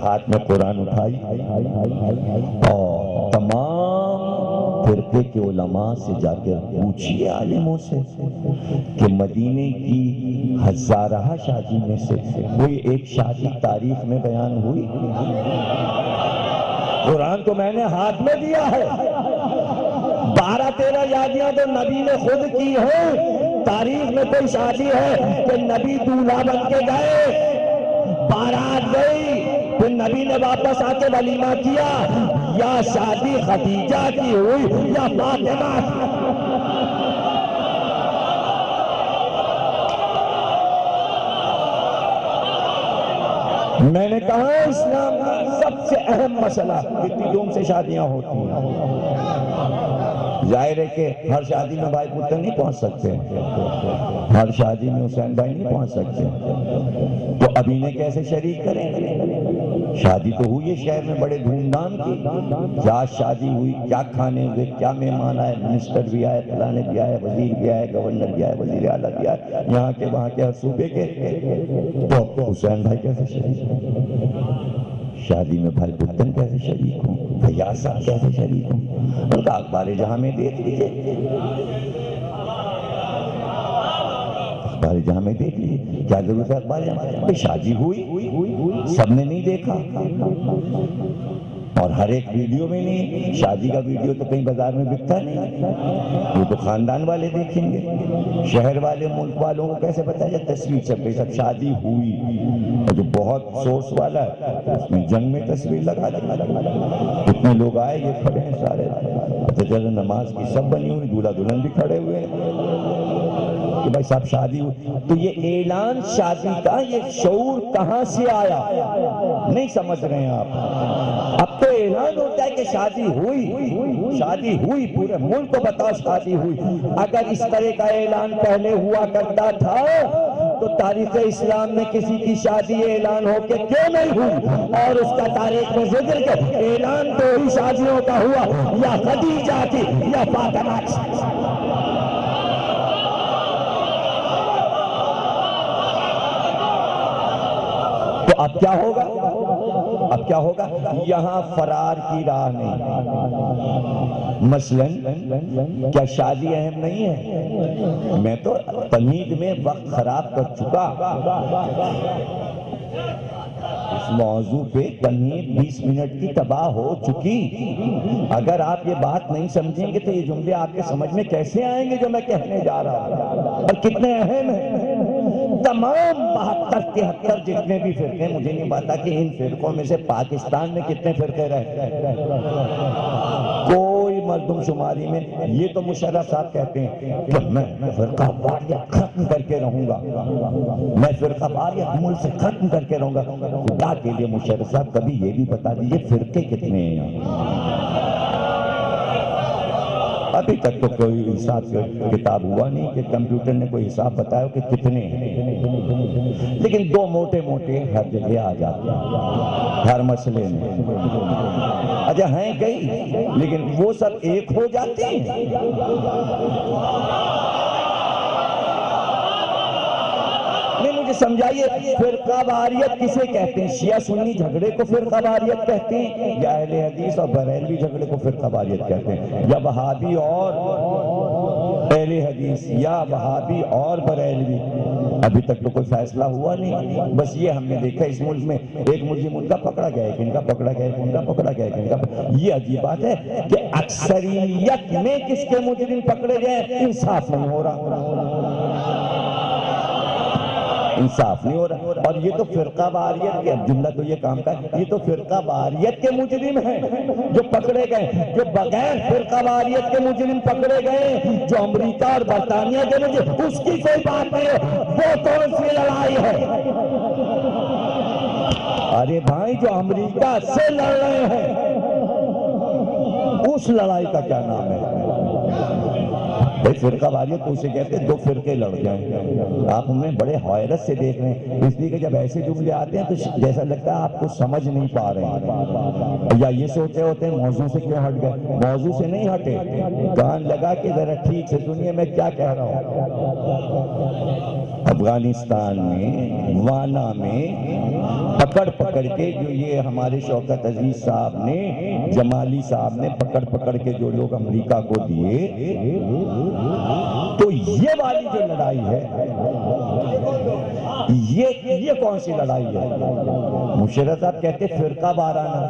S1: ہاتھ میں قرآن اٹھائی اور تمام فرقے کے علماء سے جا کے پوچھئے، عالموں سے، کہ مدینے کی ہزارہ شادی میں سے کوئی ایک شادی تاریخ میں بیان ہوئی؟ قرآن تو میں نے ہاتھ میں دیا ہے، 12-13 شادیاں تو نبی نے خود کی ہیں، تاریخ میں کوئی شادی ہے کہ نبی دولہا بن کے گئے، بارات گئی، پھر نبی نے واپس آ کے ولیمہ کیا؟ یا شادی خدیجہ کی ہوئی یا فاطمہ کی؟ میں نے کہا اسلام کا سب سے اہم مسئلہ اتنی دھوم سے شادیاں ہوتی ہیں، ظاہر ہے کہ ہر شادی میں بھائی پتر نہیں پہنچ سکتے، ہر شادی میں حسین بھائی نہیں پہنچ سکتے، تو ابھی نے کیسے شریک کریں گے؟ شادی تو ہوئی ہے شہر میں بڑے دھوم دھام کی، کیا شادی ہوئی، کیا کھانے ہوئے، کیا مہمان آئے، منسٹر بھی آئے، فلانے بھی آئے، وزیر بھی آئے، گورنر بھی آئے، وزیر اعلیٰ بھی آئے، یہاں کے وہاں کے ہر صوبے کے، تو حسین بھائی کیسے شریک ہوں؟ شادی میں بھائی پتن کیسے شریک ہوں؟ فیاض صاحب کیسے شریک ہوں؟ ان کا اخبار جہاں میں دیکھ لیجئے، اخبار جہاں میں دیکھ لیجئے، کیا ضرورت ہے اخبار جہاں؟ شادی ہوئی، سب نے نہیں دیکھا، اور ہر ایک ویڈیو میں نہیں، شادی کا ویڈیو تو کہیں بازار میں بکتا نہیں، وہ تو خاندان والے دیکھیں گے، شہر والے ملک والوں کو کیسے پتا ہے؟ تصویر چھپ گئی، سب شادی ہوئی، اور جو بہت سورس والا ہے اس میں جنگ میں تصویر لگا کتنے لوگ آئے، یہ کھڑے ہیں سارے، پتہ چلا نماز کی سب بنی ہوئی، دولہا دلہن بھی کھڑے ہوئے ہیں کہ بھائی صاحب شادی ہوئی۔ تو یہ اعلان شادی کا یہ شعور کہاں سے آیا؟ نہیں سمجھ رہے ہیں آپ؟ اب تو اعلان ہوتا ہے کہ شادی ہوئی، شادی ہوئی، پورے ملک کو بتاؤ شادی ہوئی۔ اگر اس طرح کا اعلان پہلے ہوا کرتا تھا تو تاریخ اسلام میں کسی کی شادی اعلان ہو کے کیوں نہیں ہوئی؟ اور اس کا تاریخ میں ذکر کہ اعلان تو ہی شادیوں کا ہوا، یا خدیجہ کی یا فاطمہ کی۔ تو اب کیا ہوگا؟ اب کیا ہوگا؟ یہاں فرار کی راہ نہیں۔ مثلاً کیا شادی اہم نہیں ہے؟ میں تو تمہید میں وقت خراب کر چکا، اس موضوع پہ تمہید 20 منٹ کی تباہ ہو چکی۔ اگر آپ یہ بات نہیں سمجھیں گے تو یہ جملے آپ کے سمجھ میں کیسے آئیں گے جو میں کہنے جا رہا ہوں، اور کتنے اہم ہیں۔ تمام 72-73 جتنے بھی فرقے، مجھے نہیں پتا کہ ان فرقوں میں سے پاکستان میں کتنے فرقے رہتے ہیں، کوئی مردم شماری میں۔ یہ تو مشرف صاحب کہتے ہیں کہ میں فرقہ واریت ختم کر کے رہوں گا، میں فرقہ واریت ملک سے ختم کر کے رہوں گا۔ خدا کے لیے مشرف صاحب کبھی یہ بھی بتا دیجئے فرقے کتنے ہیں یہاں؟ ابھی تک تو کوئی حساب کتاب ہوا نہیں کہ کمپیوٹر نے کوئی حساب بتایا کہ کتنے ہیں، لیکن دو موٹے موٹے ہر جگہ آ جاتے ہیں، ہر مسئلے میں۔ اچھا ہیں کئی، لیکن وہ سب ایک ہو جاتے ہیں۔ نہیں مجھے سمجھائیے، فرقہ واریت کسے کہتے ہیں؟ شیعہ سنی جھگڑے کو فرقہ واریت کہتے ہیں، یا اہل حدیث اور بریلوی جھگڑے کو فرقہ واریت کہتے ہیں، یا وہابی اور اہل حدیث، یا وہابی اور بریلوی؟ ابھی تک تو کوئی فیصلہ ہوا نہیں۔ بس یہ ہم نے دیکھا اس ملک میں ایک مجرم ان کا پکڑا گیا، ایک ان کا پکڑا گیا، ایک ان کا پکڑا گیا، ایک ان کا۔ یہ عجیب بات ہے کہ اکثریت میں کس کے مجرم پکڑے گئے انصاف نہیں ہو رہا، انصاف نہیں ہو رہا۔ اور یہ تو فرقہ واریت کے، جملہ تو یہ کام کا ہے، یہ تو فرقہ واریت کے مجرم ہیں جو پکڑے گئے، جو بغیر فرقہ واریت کے مجرم پکڑے گئے، جو امریکہ اور برطانیہ کے مجرم، اس کی کوئی بات نہیں ہے۔ وہ کون سی لڑائی ہے؟ ارے بھائی جو امریکہ سے لڑ رہے ہیں اس لڑائی کا کیا نام ہے؟ بھائی فرقہ واریت تو اسے کہتے ہیں دو فرقے لڑ جائیں۔ آپ ہمیں بڑے حیرت سے دیکھ رہے ہیں، اس لیے کہ جب ایسے جملے آتے ہیں تو جیسا لگتا ہے آپ کو سمجھ نہیں پا رہے ہیں، یا یہ سوچے ہوتے ہیں موضوع سے کیوں ہٹ گئے۔ موضوع سے نہیں ہٹے، کان لگا کے ذرا ٹھیک سے سنیے میں کیا کہہ رہا ہوں۔ افغانستان میں وانا میں پکڑ پکڑ کے جو یہ ہمارے شوکت عزیز صاحب نے، جمالی صاحب نے پکڑ پکڑ کے جو لوگ امریکہ کو دیے، تو یہ والی جو لڑائی ہے یہ کون سی لڑائی ہے؟ مشرف صاحب کہتے فرقہ وارانہ،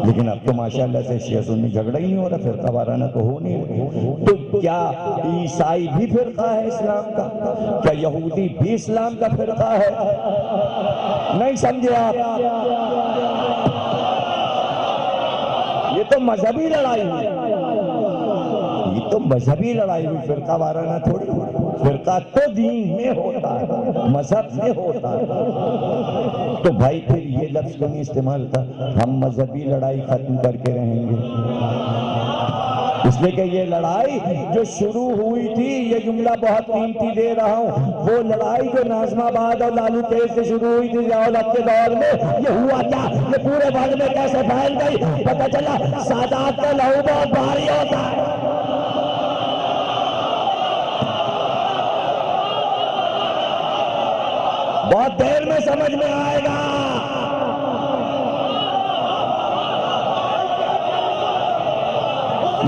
S1: لیکن اب تو ماشاءاللہ سے شیعہ سنی جھگڑا ہی نہیں ہو رہا، فرقہ وارانہ تو ہو نہیں رہا۔ تو کیا عیسائی بھی فرقہ ہے اسلام کا؟ کیا یہودی بھی اسلام کا فرقہ ہے؟ نہیں سمجھے آپ؟ یہ تو مذہبی لڑائی ہوئی، یہ تو مذہبی لڑائی ہوئی، فرقہ وارانہ تھوڑی ہوئی۔ فرقہ تو دین میں ہوتا ہے، مذہب میں ہوتا ہے۔ تو بھائی پھر یہ لفظ کیوں نہیں استعمال تھا ہم مذہبی لڑائی ختم کر کے رہیں گے؟ اس لیے کہ یہ لڑائی جو شروع ہوئی تھی، یہ جملہ بہت قیمتی دے رہا ہوں، وہ لڑائی جو ناظم آباد اور لالو تیز سے شروع ہوئی تھی ضیاء الحق کے دور میں، یہ ہوا کیا؟ یہ پورے ورلڈ میں کیسے پھیل گئی؟ پتہ چلا سادات کا لہو بہت بھاری ہوتا ہے۔ بہت دیر میں سمجھ میں آئے گا۔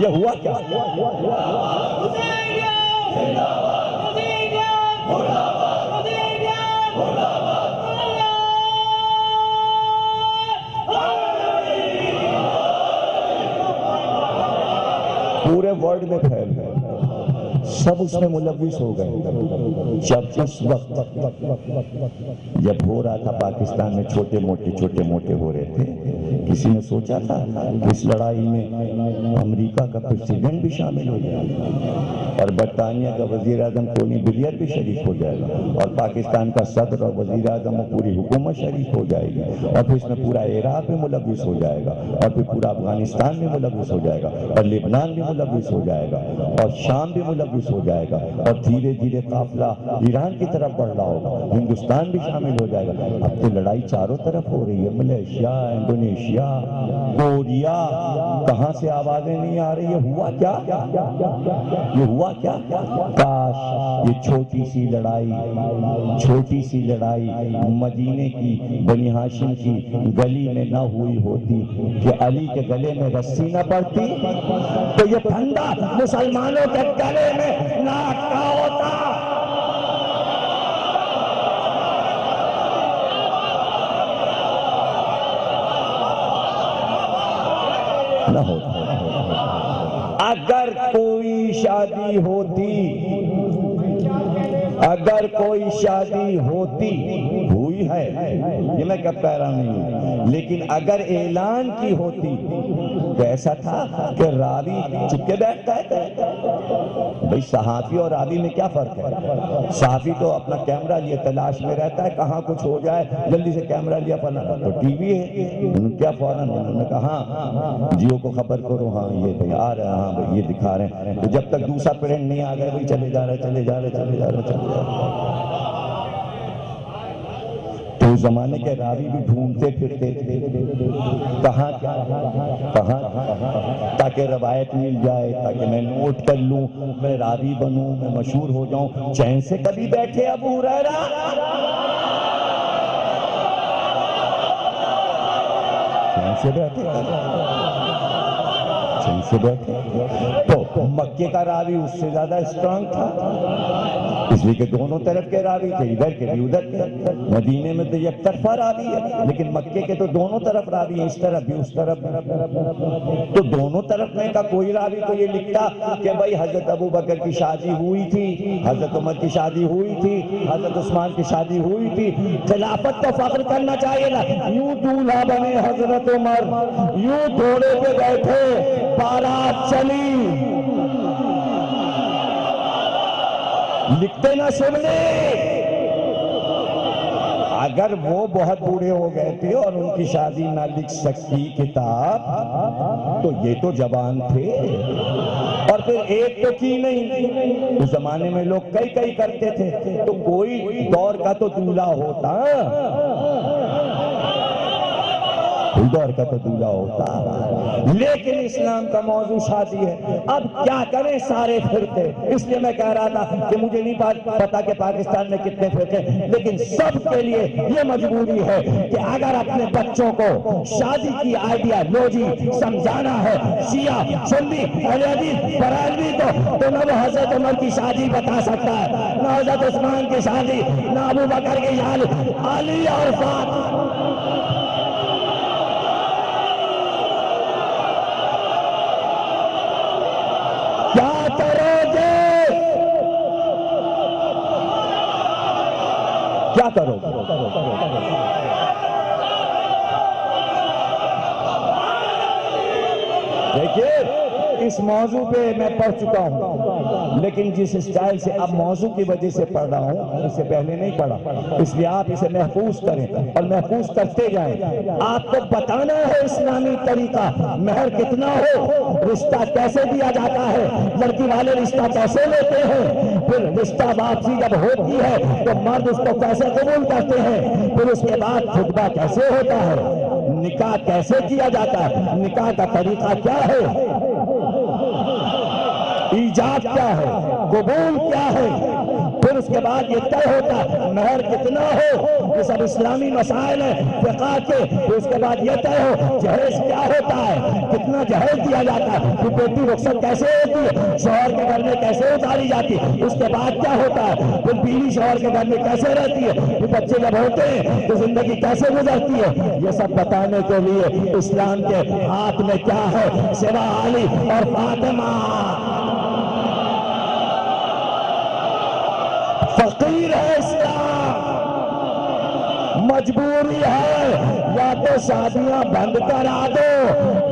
S1: یہ ہوا کیا؟ پورے ورلڈ میں پھیل گئے، سب اس میں ملوث ہو گئے۔ جب اس وقت جب ہو رہا تھا پاکستان میں چھوٹے موٹے ہو رہے تھے، کسی نے سوچا تھا کہ اس لڑائی میں امریکہ کا پریزیڈنٹ بھی شامل ہو جائے گا اور برطانیہ کا وزیر اعظم ٹونی بلیئر بھی شریک ہو جائے گا اور پاکستان کا صدر اور وزیر اعظم اور پوری حکومت شریک ہو جائے گی اور پھر اس میں پورا عراق بھی ملوث ہو جائے گا اور پھر پورا افغانستان بھی ملوث ہو جائے گا اور لبنان بھی ملوث ہو جائے گا اور شام بھی ملوث ہو جائے گا اور دھیرے دھیرے قافلہ ایران کی طرف بڑھ رہا ہوگا، ہندوستان بھی شامل ہو جائے گا۔ اب تو لڑائی چاروں طرف ہو رہی ہے، ملیشیا، انڈونیشیا، کوریا، کہاں سے آوازیں نہیں آ رہی؟ یہ ہوا کیا؟ یہ ہوا کیا؟ کاش یہ چھوٹی سی لڑائی مدینے کی، بنی ہاشم کی گلی میں نہ ہوئی ہوتی کہ علی کے گلے میں رسی نہ پڑتی تو یہ پھندا مسلمانوں کے گلے میں نہ اٹکا ہوتا۔ نہ ہوتا۔ اگر کوئی شادی ہوتی ہوئی ہے، یہ میں کب کہہ رہا نہیں، لیکن اگر اعلان کی ہوتی تو ایسا تھا کہ راوی چپ کے بیٹھتا ہے۔ بھئی صحافی اور راوی میں کیا فرق ہے؟ صحافی تو اپنا کیمرہ لیے تلاش میں رہتا ہے، کہاں کچھ ہو جائے جلدی سے کیمرہ لیا فلاں، تو ٹی وی ہے، انہوں نے کیا فوراً انہوں نے کہا ہاں جیو کو خبر کرو، ہاں یہ بھئی آ رہے ہیں، ہاں بھئی یہ دکھا رہے ہیں، تو جب تک دوسرا پرنٹ نہیں آ گئے بھئی چلے جا رہے۔ تو اس زمانے کے راوی بھی ڈھونڈتے پھرتے تھے کہاں تاکہ روایت مل جائے، تاکہ میں نوٹ کر لوں، میں راوی بنوں، میں مشہور ہو جاؤں۔ چین سے کبھی بیٹھے ابو ہریرہ؟ چین سے بیٹھے تو مکے کا راوی اس سے زیادہ اسٹرانگ تھا، اس لیے کہ دونوں طرف کے راوی تھے، ادھر کے بھی ادھر کے۔ مدینے میں تو یک طرفہ راوی ہے، لیکن مکے کے تو دونوں طرف راوی ہیں، اس طرف بھی اس طرف بھی۔ تو دونوں طرف میں کا کوئی راوی تو یہ لکھتا کہ بھائی حضرت ابو بکر کی شادی ہوئی تھی، حضرت عمر کی شادی ہوئی تھی، حضرت عثمان کی شادی ہوئی تھی۔ خلافت تو فخر کرنا چاہیے نا، یوں دولہا بنے حضرت عمر، یوں گھوڑے پہ بیٹھے بارات چلی، لکھتے نہ شبلی۔ اگر وہ بہت بوڑھے ہو گئے تھے اور ان کی شادی نہ لکھ سکتی کتاب، تو یہ تو جوان تھے، اور پھر ایک تو کی نہیں، اس زمانے میں لوگ کئی کرتے تھے، تو کوئی دور کا تو دولہا ہوتا، دور کا تو دولہا ہوتا۔ لیکن اسلام کا موضوع شادی ہے، اب کیا کریں سارے فرقے۔ اس لیے میں کہہ رہا تھا کہ مجھے نہیں پتا کہ پاکستان میں کتنے فرقے، لیکن سب کے لیے یہ مجبوری ہے کہ اگر اپنے بچوں کو شادی کی آئیڈیالوجی سمجھانا ہے، شیعہ، سنی، اہل حدیث، بریلوی، تو نہ وہ حضرت عمر کی شادی بتا سکتا ہے، نہ حضرت عثمان کی شادی، نہ ابو بکر کی شادی، علی اور فاطمہ۔ کیا کرو گے؟ کیا کرو گے؟ دیکھیے اس موضوع پہ میں پڑھ چکا ہوں، لیکن جس اسٹائل سے اب موضوع کی وجہ سے پڑھ رہا ہوں، اس سے پہلے نہیں پڑھا، اس لیے آپ اسے محفوظ کریں اور محفوظ کرتے جائیں۔ آپ کو بتانا ہے اسلامی طریقہ، مہر کتنا ہو، رشتہ کیسے دیا جاتا ہے، لڑکی والے رشتہ کیسے لیتے ہیں، پھر رشتہ واپسی جب ہوتی ہے تو مرد اس کو کیسے قبول کرتے ہیں، پھر اس کے بعد خطبہ کیسے ہوتا ہے، نکاح کیسے کیا جاتا ہے، نکاح کا طریقہ کیا ہے، ایجاب کیا ہے، قبول کیا ہے، پھر اس کے بعد یہ طے ہوتا ہے مہر کتنا ہو، یہ سب اسلامی مسائل ہیں فقہ کے، پھر اس کے بعد یہ طے ہو جہیز کیا ہوتا ہے، کتنا جہیز دیا جاتا ہے، پھر بیٹی رخصت کیسے ہوتی ہے، شوہر کے گھر میں کیسے اتاری جاتی ہے، اس کے بعد کیا ہوتا ہے، پھر بیوی شوہر کے گھر میں کیسے رہتی ہے، پھر بچے جب ہوتے ہیں تو زندگی کیسے گزرتی ہے، یہ سب بتانے کے لیے اسلام کے ہاتھ میں کیا ہے سوا علی اور فاطمہ۔ فقیر ہے اسلام، مجبوری ہے، یا تو شادیاں بند کرا دو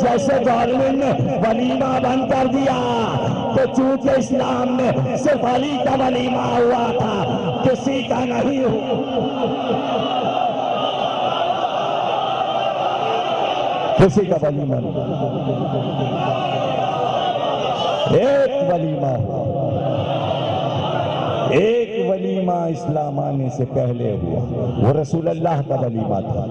S1: جیسے گورنمنٹ نے ولیمہ بند کر دیا، تو چونکہ اسلام میں صرف علی کا ولیمہ ہوا تھا کسی کا نہیں کسی کا ولیمہ نہیں، ایک ولیمہ ہوا، ایک ولیمہ اسلام آنے سے پہلے ہوا، وہ رسول اللہ کا ولیمہ تھا،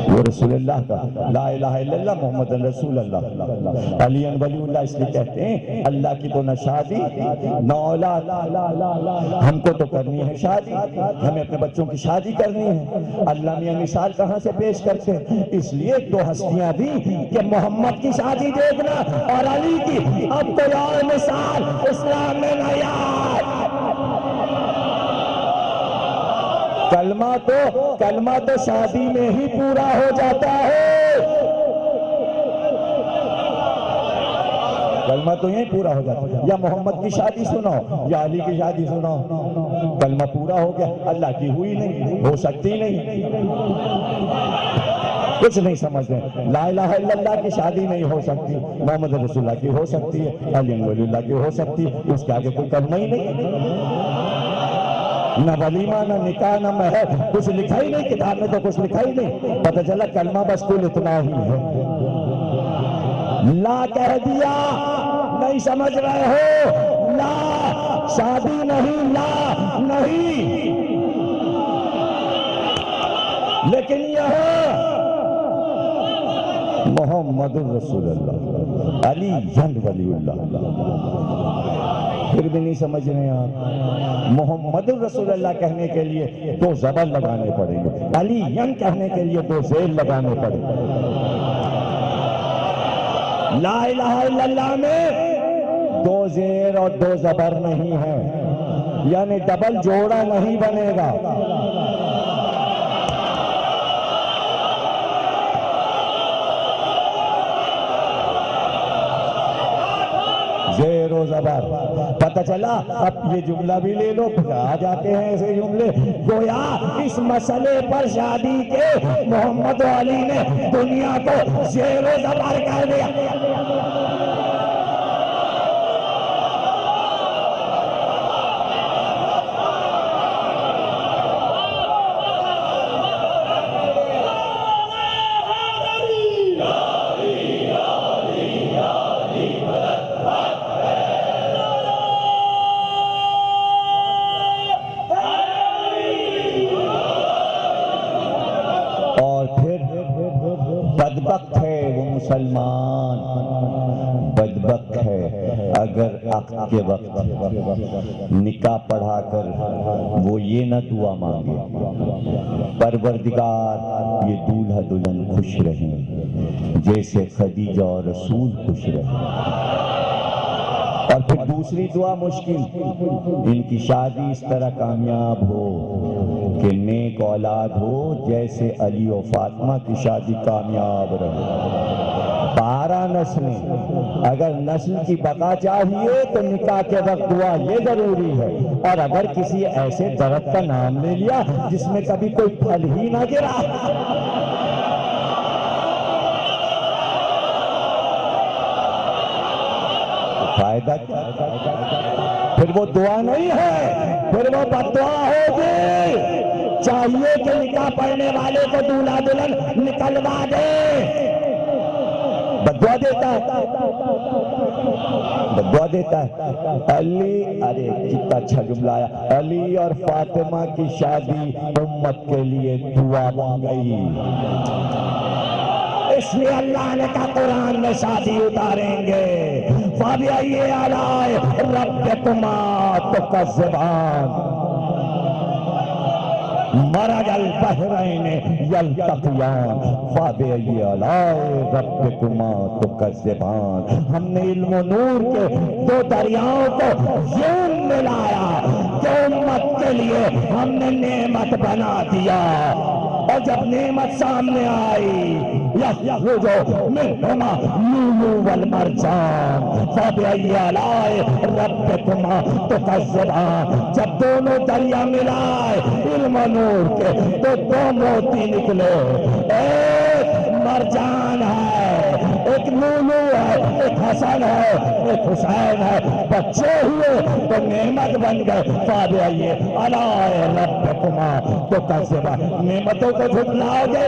S1: وہ رسول اللہ کا، لا الہ الا اللہ محمد رسول اللہ، علی ولی اللہ اس لیے کہتے ہیں اللہ کی تو نہ شادی نہ اولاد، ہم کو تو کرنی ہے شادی، ہمیں اپنے بچوں کی شادی کرنی ہے، اللہ میاں مثال کہاں سے پیش کرتے ہیں، اس لیے دو ہستیاں دی کہ محمد کی شادی دیکھنا اور علی کی، اب کوئی اور مثال اسلام میں نہیں آئی۔ کلمہ تو شادی میں ہی پورا ہو جاتا ہے، کلمہ تو یہیں پورا ہو جاتا ہے، یا محمد کی شادی سناؤ یا علی کی شادی سناؤ، کلمہ پورا ہو گیا، اللہ کی ہوئی نہیں، ہو سکتی نہیں، کچھ نہیں سمجھتے، لا الہ الا اللہ کی شادی نہیں ہو سکتی، محمد رسول اللہ کی ہو سکتی ہے، علی ولی اللہ کی ہو سکتی ہے، اس کے آگے کوئی کلمہ ہی نہیں، نہ ولیمہ نہ نکاح نہ مہر، کچھ لکھا ہی نہیں، کتاب میں تو کچھ لکھا ہی نہیں، پتہ چلا کلمہ بس کل اتنا ہی ہے، لا کہہ دیا، نہیں سمجھ رہے ہو، لا شادی نہیں، لا نہیں، لیکن یہاں محمد الرسول اللہ، علی ولی اللہ، پھر بھی نہیں سمجھ رہے ہیں آپ، محمد الرسول اللہ کہنے کے لیے دو زبر لگانے پڑیں گے، علی کہنے کے لیے دو زیل لگانے پڑیں گے، لا الہ الا اللہ میں دو زیر اور دو زبر نہیں ہیں، یعنی ڈبل جوڑا نہیں بنے گا، زیر و زبر، پتہ چلا اب یہ جملہ بھی لے لو، پھر آ جاتے ہیں ایسے جملے، گویا اس مسئلے پر شادی کے محمد و علی نے دنیا کو زیر و زبر کر دیا، بدبخت ہے وہ مسلمان، بدبخت ہے اگر عقد کے وقت نکاح پڑھا کر وہ یہ نہ دعا مانگے پروردگار یہ دولہا دلہن خوش رہیں جیسے خدیجہ اور رسول خوش رہیں، اور پھر دوسری دعا مشکل، ان کی شادی اس طرح کامیاب ہو کہ نیک اولاد ہو جیسے علی و فاطمہ کی شادی کامیاب رہے، 12 نسلیں، اگر نسل کی بقا چاہیے تو نکاح کے وقت دعا یہ ضروری ہے، اور اگر کسی ایسے درخت کا نام لے لیا جس میں کبھی کوئی پھل ہی نہ گرا، فائدہ کیا؟ پھر وہ دعا نہیں ہے، پھر وہ بددعا ہوگی۔ چاہیے کہ نکاح پڑھنے والے کو دولہا دلہن نکلوا دے، بددعا دیتا ہے، بددعا دیتا ہے۔ علی، ارے کتنا اچھا جملہ آیا، علی اور فاطمہ کی شادی امت کے لیے دعا بن گئی، اس لیے اللہ نے کہا قرآن میں شادی اتاریں گے۔ فَبِأَيِّ آلَاءِ رَبِّكُمَا تُكَذِّبَانِ مرج البحرین یلتقیان فَبِأَيِّ آلَاءِ رَبِّكُمَا تُكَذِّبَانِ۔ ہم نے علم و نور کے دو دریاؤں کو یوں ملایا کہ امت کے لیے ہم نے نعمت بنا دیا، اور جب نعمت سامنے آئی یخرج منہما لؤلؤ والمرجان فَبِأَيِّ آلَاءِ رَبِّكُمَا تُكَذِّبَانِ۔ جب دونوں دریا ملائے علم و نور کے تو دو موتی نکلے، ایک مرجان ہے، ایک لؤلؤ ہے، ایک حسن ہے، ایک حسین ہے، بچے ہوئے تو نعمت بن گئے۔ فَبِأَيِّ آلَاءِ رَبِّكُمَا تُكَذِّبَانِ۔ نعمتوں کو جھٹلاؤ گے،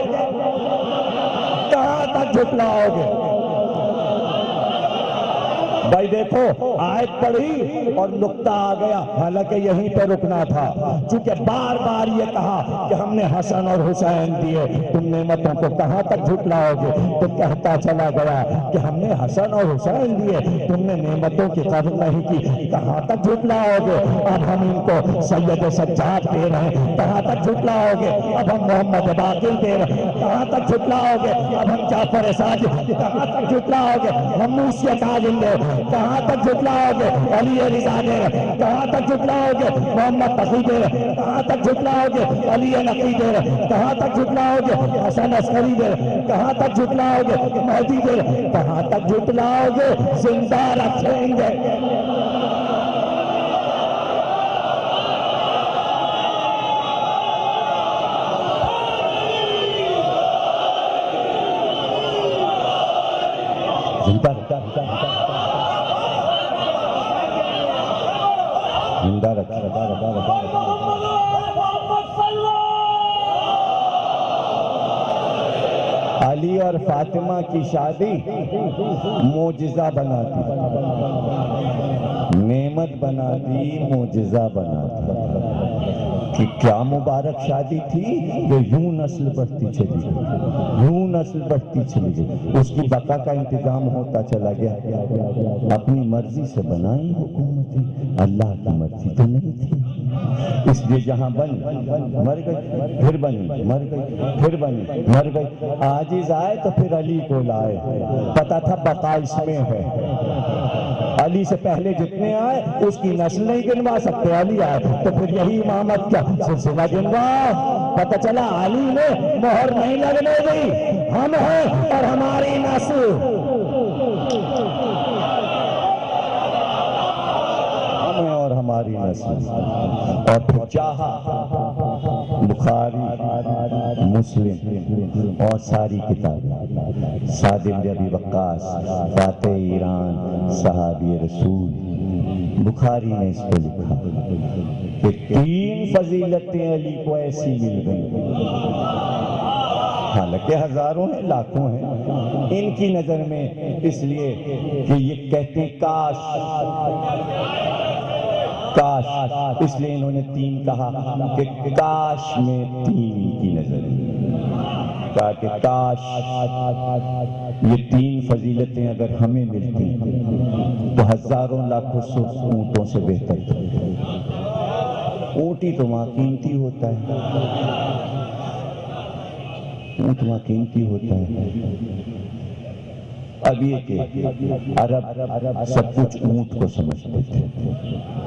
S1: کہاں تک جھٹلاؤ گے؟ بھائی دیکھو آیت پڑھی اور نقطہ آ گیا، حالانکہ یہیں پہ رکنا تھا، چونکہ بار بار یہ کہا کہ ہم نے حسن اور حسین دیے، تم نعمتوں کو کہاں تک جھٹلاؤ گے؟ تو کہتا چلا گیا کہ ہم نے حسن اور حسین دیے، تم نے نعمتوں کی قدر نہیں کی، کہاں تک جھٹلاؤ گے؟ اب ہم ان کو سید سجاد دے رہے ہیں، کہاں تک جھٹلاؤ گے؟ اب ہم محمد باقر دے رہے ہیں، کہاں تک جھٹلاؤ گے؟ اب ہم جعفر ساجد، کہاں تک جھٹلاؤ گے؟ ہم موسی کاظم دے، کہاں تک جھٹلاؤ گے؟ علی رضا دے رہے، کہاں تک جھٹلاؤ گے؟ محمد تقی دے رہے، کہاں تک جھٹلاؤ گے؟ علی نقی دے رہے، کہاں تک جھٹلاؤ گے؟ حسن عسکری دے رہے، کہاں تک جھٹلاؤ گے؟ مہدی دے رہے، کہاں تک جھٹلاؤ گے؟ زندہ رکھیں گے۔ علی اور فاطمہ کی شادی معجزہ بنا دی، نعمت بنا دی، معجزہ بنا دی، کہ کیا مبارک شادی تھی کہ یوں نسل بڑھتی چلی گئی، یوں نسل بڑھتی چلی گئی، اس کی بقا کا انتظام ہوتا چلا گیا۔ اپنی مرضی سے بنائی حکومتیں، اللہ کی مرضی تو نہیں تھی، اس لیے جہاں بنی مر گئی، پھر بنی مر گئی، پھر بنی مر گئی، عاجز آئے تو پھر علی کو لائے، پتا تھا بقا اس میں ہے، علی سے پہلے جتنے آئے اس کی نسل نہیں گنوا سکتے، علی آئے تو پھر یہی امامت کا سلسلہ گنوا، پتہ چلا علی نے مہر نہیں لگنے دی، ہم ہیں اور ہماری نسل، ہم ہیں اور ہماری نسل، اور پھر چاہا بخاری، مسلم اور ساری کتابیں، سعد بن ابی وقاص، فاتح ایران، صحابی رسول، بخاری نے اس کو لکھا کہ 3 فضیلتیں علی کو ایسی مل گئیں، حالانکہ ہزاروں ہیں، لاکھوں ہیں، ان کی نظر میں، اس لیے کہ یہ کہتے ہیں کاش، کاش، اس لیے انہوں نے 3 کہا کہ کاش میں 3 کی نظر میں، کہا کہ کاش یہ 3 فضیلتیں اگر ہمیں ملتی تو ہزاروں لاکھوں اونٹوں سے بہتر تھی، اونٹ ہی تو وہاں قیمتی ہوتا ہے، اونٹ وہاں قیمتی ہوتا ہے۔ اب یہ کہ عرب سب کچھ اونٹ کو سمجھتے تھے،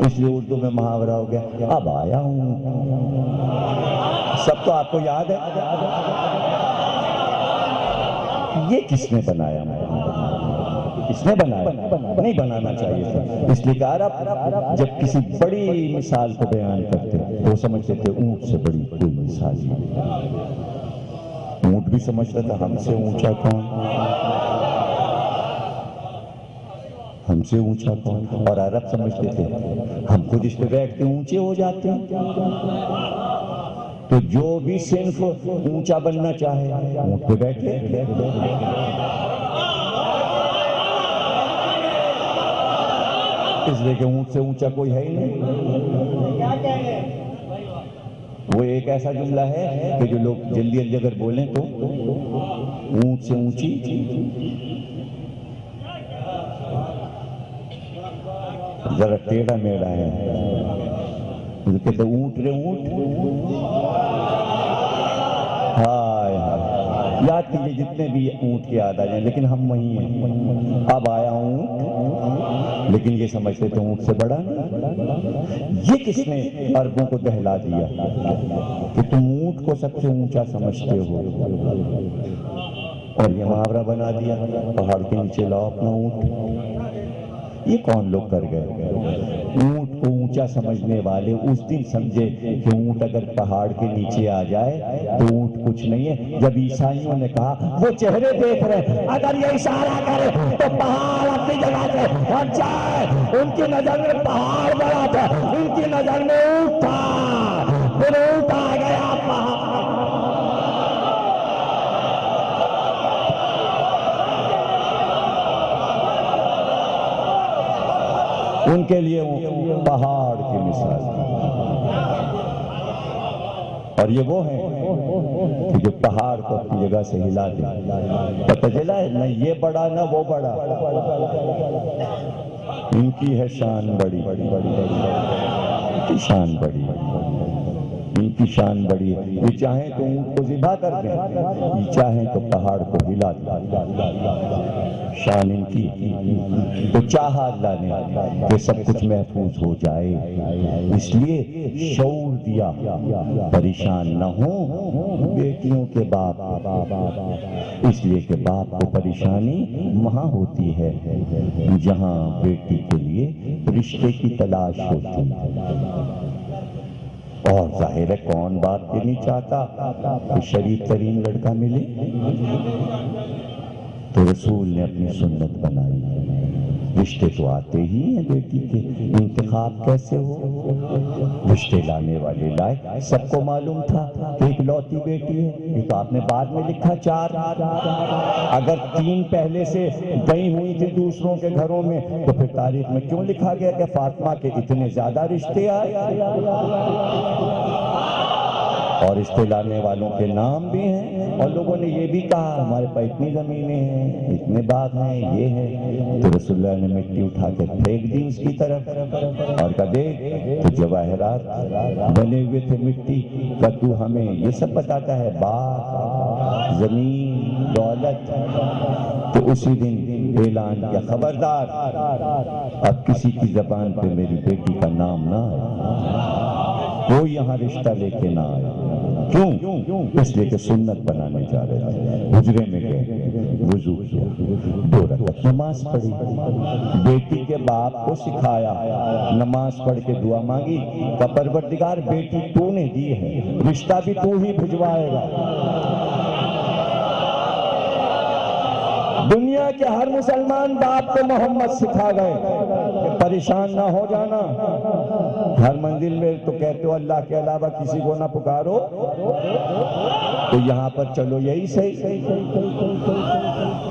S1: اس لیے اردو میں محاورہ ہو گیا اب آیا ہوں، سب تو آپ کو یاد ہے، یہ کس نے بنایا؟ کس نے بنایا؟ نہیں بنانا چاہیے تھا، اس لیے کہ عرب جب کسی بڑی مثال کو بیان کرتے تو سمجھتے تھے اونٹ سے بڑی کوئی مثال نہیں، اونٹ بھی سمجھتا تھا ہم سے اونچا کون، ہم سے اونچا کون؟ اور عرب سمجھتے تھے ہم خود اس پہ بیٹھ کے اونچے ہو جاتے ہیں۔ تو جو بھی صنف اونچا بننا چاہے اونٹ پہ بیٹھے، اس لیے کہ اونٹ سے اونچا کوئی ہے ہی نہیں۔ وہ ایک ایسا جملہ ہے کہ جو لوگ جلدی جلدی اگر بولیں تو اونٹ سے اونچی، ذرا ٹیڑھا میڑھا ہے، کہتے اونٹ رے اونٹ، ہائے ہائے، یاد کیجئے جتنے بھی اونٹ کے یاد آ جائیں، لیکن ہم وہی ہیں۔ اب آیا اونٹ، لیکن یہ سمجھتے تھے اونٹ سے بڑا نہیں۔ یہ کس نے عربوں کو دہلا دیا کہ تم اونٹ کو سب سے اونچا سمجھتے ہو، اور یہ محاورہ بنا دیا پہاڑ کے نیچے لاؤ اپنا اونٹ۔ یہ کون لوگ کر گئے؟ اونٹ کو اونچا سمجھنے والے اس دن سمجھے کہ اونٹ اگر پہاڑ کے نیچے آ جائے تو اونٹ کچھ نہیں ہے۔ جب عیسائیوں نے کہا وہ چہرے دیکھ رہے، اگر یہ اشارہ کرے تو پہاڑ اپنی جگہ سے ہٹ جائے، ان کی نظر میں پہاڑ بڑا تھا، ان کی نظر میں اونٹ تھا، پھر اونٹ آ گیا پہاڑ۔ ان کے لیے پہاڑ کی مثال، اور یہ وہ ہیں کہ جو پہاڑ کو اپنی جگہ سے ہلا دے۔ پتہ چلا ہے نہ یہ بڑا نہ وہ بڑا، ان کی ہے شان بڑی، ان کی شان بڑی، ان کی شان بڑی ہے۔ یہ چاہیں تو اونٹ کو ذبح کر دیں، یہ چاہیں تو پہاڑ کو ہلا دیں، شان ان کی۔ تو چاہا اللہ نے کہ سب کچھ محفوظ ہو جائے، اس لیے شعور دیا پریشان نہ ہوں بیٹیوں کے باپ، اس لیے کہ باپ کو پریشانی وہاں ہوتی ہے جہاں بیٹی کے لیے رشتے کی تلاش ہوتی ہے۔ اور ظاہر ہے کون باپ کے نہیں چاہتا کہ شریف ترین لڑکا ملے؟ تو رسول نے اپنی سنت بنائی، رشتے تو آتے ہی ہیں بیٹی کے، انتخاب کیسے ہو؟ رشتے لانے والے لائے، سب کو معلوم تھا کہ ایک لوتی بیٹی ہے، یہ تو آپ نے بعد میں لکھا 4، اگر 3 پہلے سے گئی ہوئی تھی دوسروں کے گھروں میں تو پھر تاریخ میں کیوں لکھا گیا کہ فاطمہ کے اتنے زیادہ رشتے آئے؟ اور رشتے لانے والوں کے نام بھی ہیں، اور لوگوں نے یہ بھی کہا ہمارے پاس اتنی زمینیں ہیں، اتنے باغ ہیں، یہ ہے۔ تو رسول اللہ نے مٹی اٹھا کے پھینک دی اس کی طرف اور کہا دیکھ تو جواہرات بنے ہوئے تھے مٹی کا، تو ہمیں یہ سب بتاتا ہے باغ، زمین، دولت۔ تو اسی دن اعلان کیا خبردار اب کسی کی زبان پہ میری بیٹی کا نام نہ آئے، کوئی یہاں رشتہ لے کے نہ آئے۔ کیوں؟ اس لیے کہ سنت بنانے جا رہے تھے۔ حجرے میں گئے، وضو کیا، 2 رکعت نماز پڑھی، بیٹی کے باپ کو سکھایا، نماز پڑھ کے دعا مانگی کہ پروردگار بیٹی تو نے دی ہے، رشتہ بھی تو ہی بھجوائے گا۔ دنیا کے ہر مسلمان باپ کو محمد سکھا گئے کہ پریشان نہ ہو جانا، ہر منزل میں تو کہتے ہو اللہ کے علاوہ کسی کو نہ پکارو، تو یہاں پر چلو یہی صحیح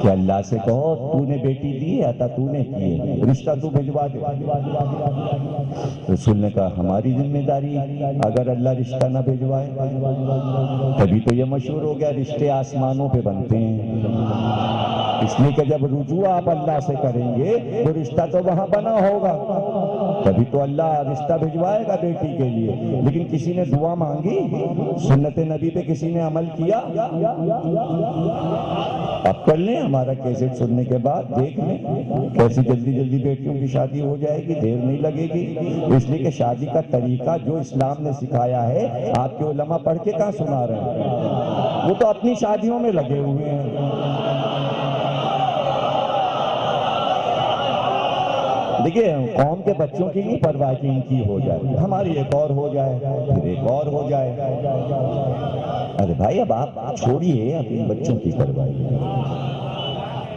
S1: کہ اللہ سے کہو تو نے بیٹی دی ہے، عطا تو نے کی ہے، رشتہ تو بھجوا دے۔ رسول نے کہا ہماری ذمہ داری، اگر اللہ رشتہ نہ بھجوائے، تبھی تو یہ مشہور ہو گیا رشتے آسمانوں پہ بنتے ہیں، اس لیے کہ جب رجوع آپ اللہ سے کریں گے تو رشتہ تو وہاں بنا ہوگا، تبھی تو اللہ رشتہ بھجوائے گا بیٹی کے لیے۔ لیکن کسی نے دعا مانگی، سنت نبی پہ کسی نے عمل کیا؟ آپ کر لیں ہمارا کیسٹ سننے کے بعد، دیکھ لیں کیسی جلدی جلدی بیٹیوں کی شادی ہو جائے گی، دیر نہیں لگے گی، اس لیے کہ شادی کا طریقہ جو اسلام نے سکھایا ہے آپ کے علماء پڑھ کے کہاں سنا رہے ہیں، وہ تو اپنی شادیوں میں لگے ہوئے ہیں۔ دیکھیے قوم کے بچوں کی نہیں پرواہ کہ ان کی ہو جائے، ہماری ایک اور ہو جائے، پھر ایک اور ہو جائے۔ ارے بھائی اب آپ چھوڑیے اب ان بچوں کی پرواہ،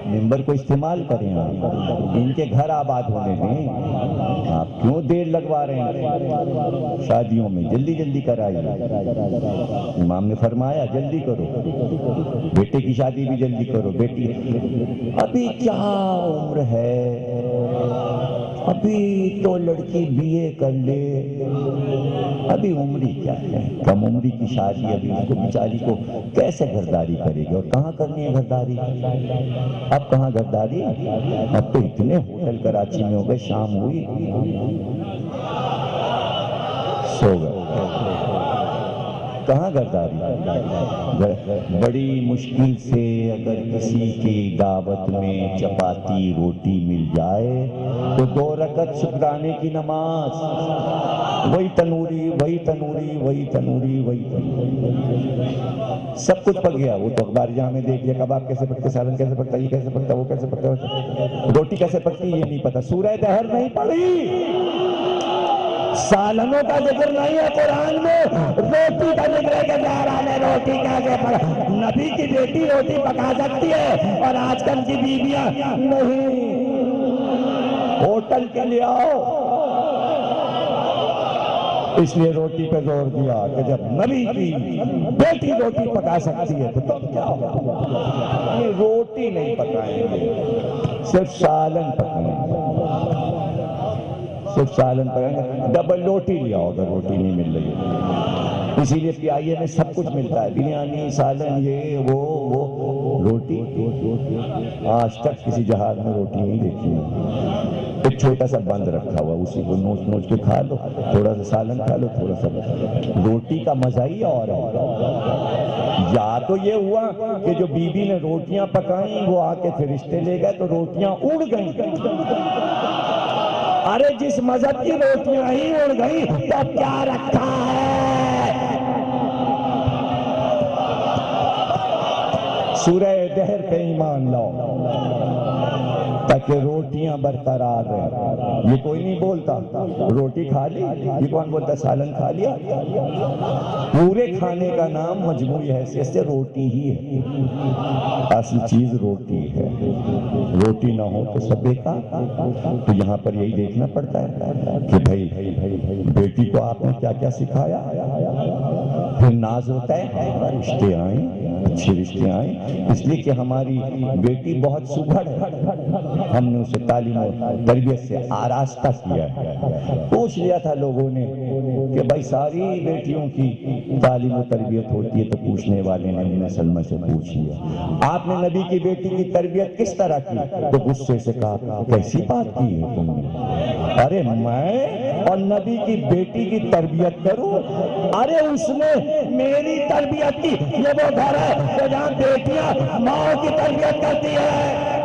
S1: ممبر کو استعمال کریں آپ، ان کے گھر آباد ہونے دیں، آپ کیوں دیر لگوا رہے ہیں شادیوں میں؟ جلدی جلدی کرائیے، امام نے فرمایا جلدی کرو، بیٹے کی شادی بھی جلدی کرو، بیٹی ابھی کیا عمر ہے، ابھی تو لڑکی بی اے کر لے، ابھی عمری کیا ہے، کم عمری کی شادی، ابھی اس کو بیچاری کو کیسے گھرداری کرے گی، اور کہاں کرنی ہے گھرداری؟ اب کہاں گھرداری؟ اب تو اتنے ہوٹل کراچی میں ہو گئے، شام ہوئی سو گئے، کہاں گھرداری؟ بڑی مشکل سے اگر کسی کی دعوت میں چپاتی روٹی مل جائے تو 2 رکعت شکرانے کی نماز، وہی تنوری وہی تنوری وہی تنوری وہی تنوری، سب کچھ پک گیا۔ وہ تو اخبار جہاں میں دیکھ لیا، کباب کیسے پکتے، سالن کیسے پکتا، یہ کیسے پکتا، وہ کیسے پکتا، روٹی کیسے پکتی یہ نہیں پتا، سورہ دہر نہیں پڑھی، سالنوں کا ذکر نہیں ہے قرآن میں، روٹی کا ذکر ہے کہ بہرحال روٹی کیسے پکا، نبی کی بیٹی روٹی پکا سکتی ہے اور آج کل کی بیویاں نہیں، ہوٹل کے لیے آؤ۔ اس لیے روٹی پہ زور دیا کہ جب نبی کی بیٹی روٹی پکا سکتی ہے تو تب کیا ہوگا؟ یہ روٹی نہیں پکائیں گے، صرف سالن پکائیں گے، صرف سالن پکائیں گے، ڈبل روٹی لیا ہوگا، روٹی نہیں مل رہی ہے، اسی لیے پیائیے میں سب کچھ ملتا ہے، بریانی، سالن، یہ وہ روٹی آج تک کسی جہاز میں روٹی نہیں دیکھی ہے، ایک چھوٹا سا بند رکھا ہوا، اسی کو نوچ نوچ کے کھا لو، تھوڑا سا سالن کھا لو، تھوڑا سا، روٹی کا مزہ ہی اور ہے۔ یا تو یہ ہوا کہ جو بی بی نے روٹیاں پکائیں وہ آ کے فرشتے لے گئے تو روٹیاں اڑ گئیں، ارے جس مذہب کی روٹیاں ہی اڑ گئی تو کیا رکھا ہے؟ سورہ دہر پہ ایمان لاؤ تاکہ روٹیاں برقرار رہیں۔ یہ کوئی نہیں بولتا روٹی کھا لی، یہ کون بولتا سالن کھا لیا؟ پورے کھانے کا نام مجموعی حیثیت سے روٹی ہی ہے، اصل چیز روٹی ہے، روٹی نہ ہو تو سب بیکار۔ تو یہاں پر یہی دیکھنا پڑتا ہے کہ بھائی بیٹی کو آپ نے کیا کیا سکھایا، پھر ناز ہوتا ہے رشتے آئیں، اچھے رشتے آئیں، اس لیے کہ ہماری بیٹی بہت سگھڑ ہے، ہم نے اسے تعلیم و تربیت سے آراستہ کیا ہے۔ پوچھ لیا تھا لوگوں نے کہ بھائی ساری بیٹیوں کی تعلیم و تربیت ہوتی ہے، تو پوچھنے والے نے ام سلمہ سے پوچھ لیا آپ نے نبی کی بیٹی کی تربیت کس طرح کی؟ تو غصے سے کہا کیسی بات کی ہے تم نے؟ ارے میں اور نبی کی بیٹی کی تربیت کروں؟ ارے اس نے میری تربیت کی، یہ وہ گھر ہے کہ جہاں بیٹیاں ماں کی تربیت کرتی ہے۔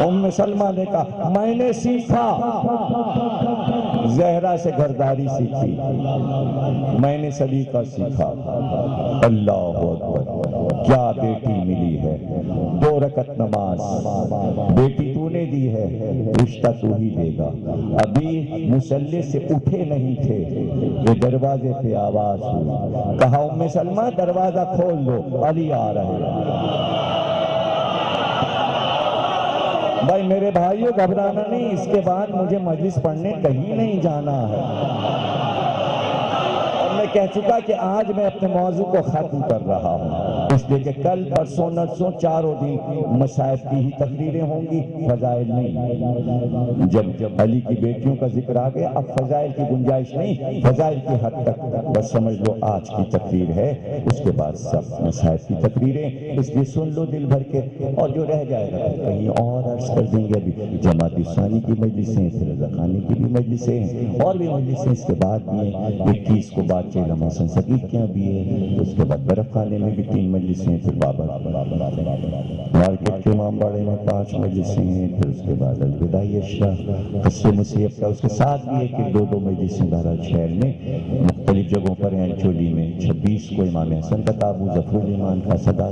S1: ام سلمہ نے کہا میں نے سیکھا، زہرا سے گھرداری سیکھی، میں نے سلیقہ سیکھا۔ اللہ اکبر، کیا بیٹی ملی ہے، 2 رکعت نماز، بیٹی تو نے دی ہے، رشتہ تو ہی دے گا۔ ابھی مصلی سے اٹھے نہیں تھے کہ دروازے پہ آواز ہوئی، کہا ام سلمہ دروازہ کھول دو، علی آ رہے ہیں۔ بھائی میرے بھائیو گھبرانا نہیں، اس کے بعد مجھے مجلس پڑھنے کہیں نہیں جانا ہے، اور میں کہہ چکا کہ آج میں اپنے موضوع کو ختم کر رہا ہوں، اس لیے کہ کل پرسوں نرسوں چاروں دن مصائب کی ہی تقریریں ہوں گی، فضائل نہیں۔ جب علی کی بیٹیوں کا ذکر آ گیا اب فضائل کی گنجائش نہیں، فضائل کی حد تک بس سمجھ لو آج کی تقریر ہے، اس کے بعد سب مصائب کی تقریریں، اس لیے سن لو دل بھر کے، اور جو رہ جائے گا کہیں اور عرض کر دیں گے۔ ابھی جماعت ثانی کی مجلسیں، پھر رضا خانی کی بھی مجلسیں ہیں، اور بھی مجلسیں اس کے بعد بھی ہیں، 21 کو بات علماء حسن ثقیف کے یہاں بھی ہے، اس کے بعد برف خانے میں بھی 3 مجلسیں، پھر بابا مارکیٹ کے امام باڑے میں 5 مجلسیں ہیں، پھر اس کے بعد الوداعی اشرا قصے مصیب کا اس کے ساتھ بھی ہے کہ 2 مجلسیں بہرحال شہر میں مختلف جگہوں پر ہیں، چولی میں 26 کو امام حسن کا تابوت ظفر الایمان کا صدا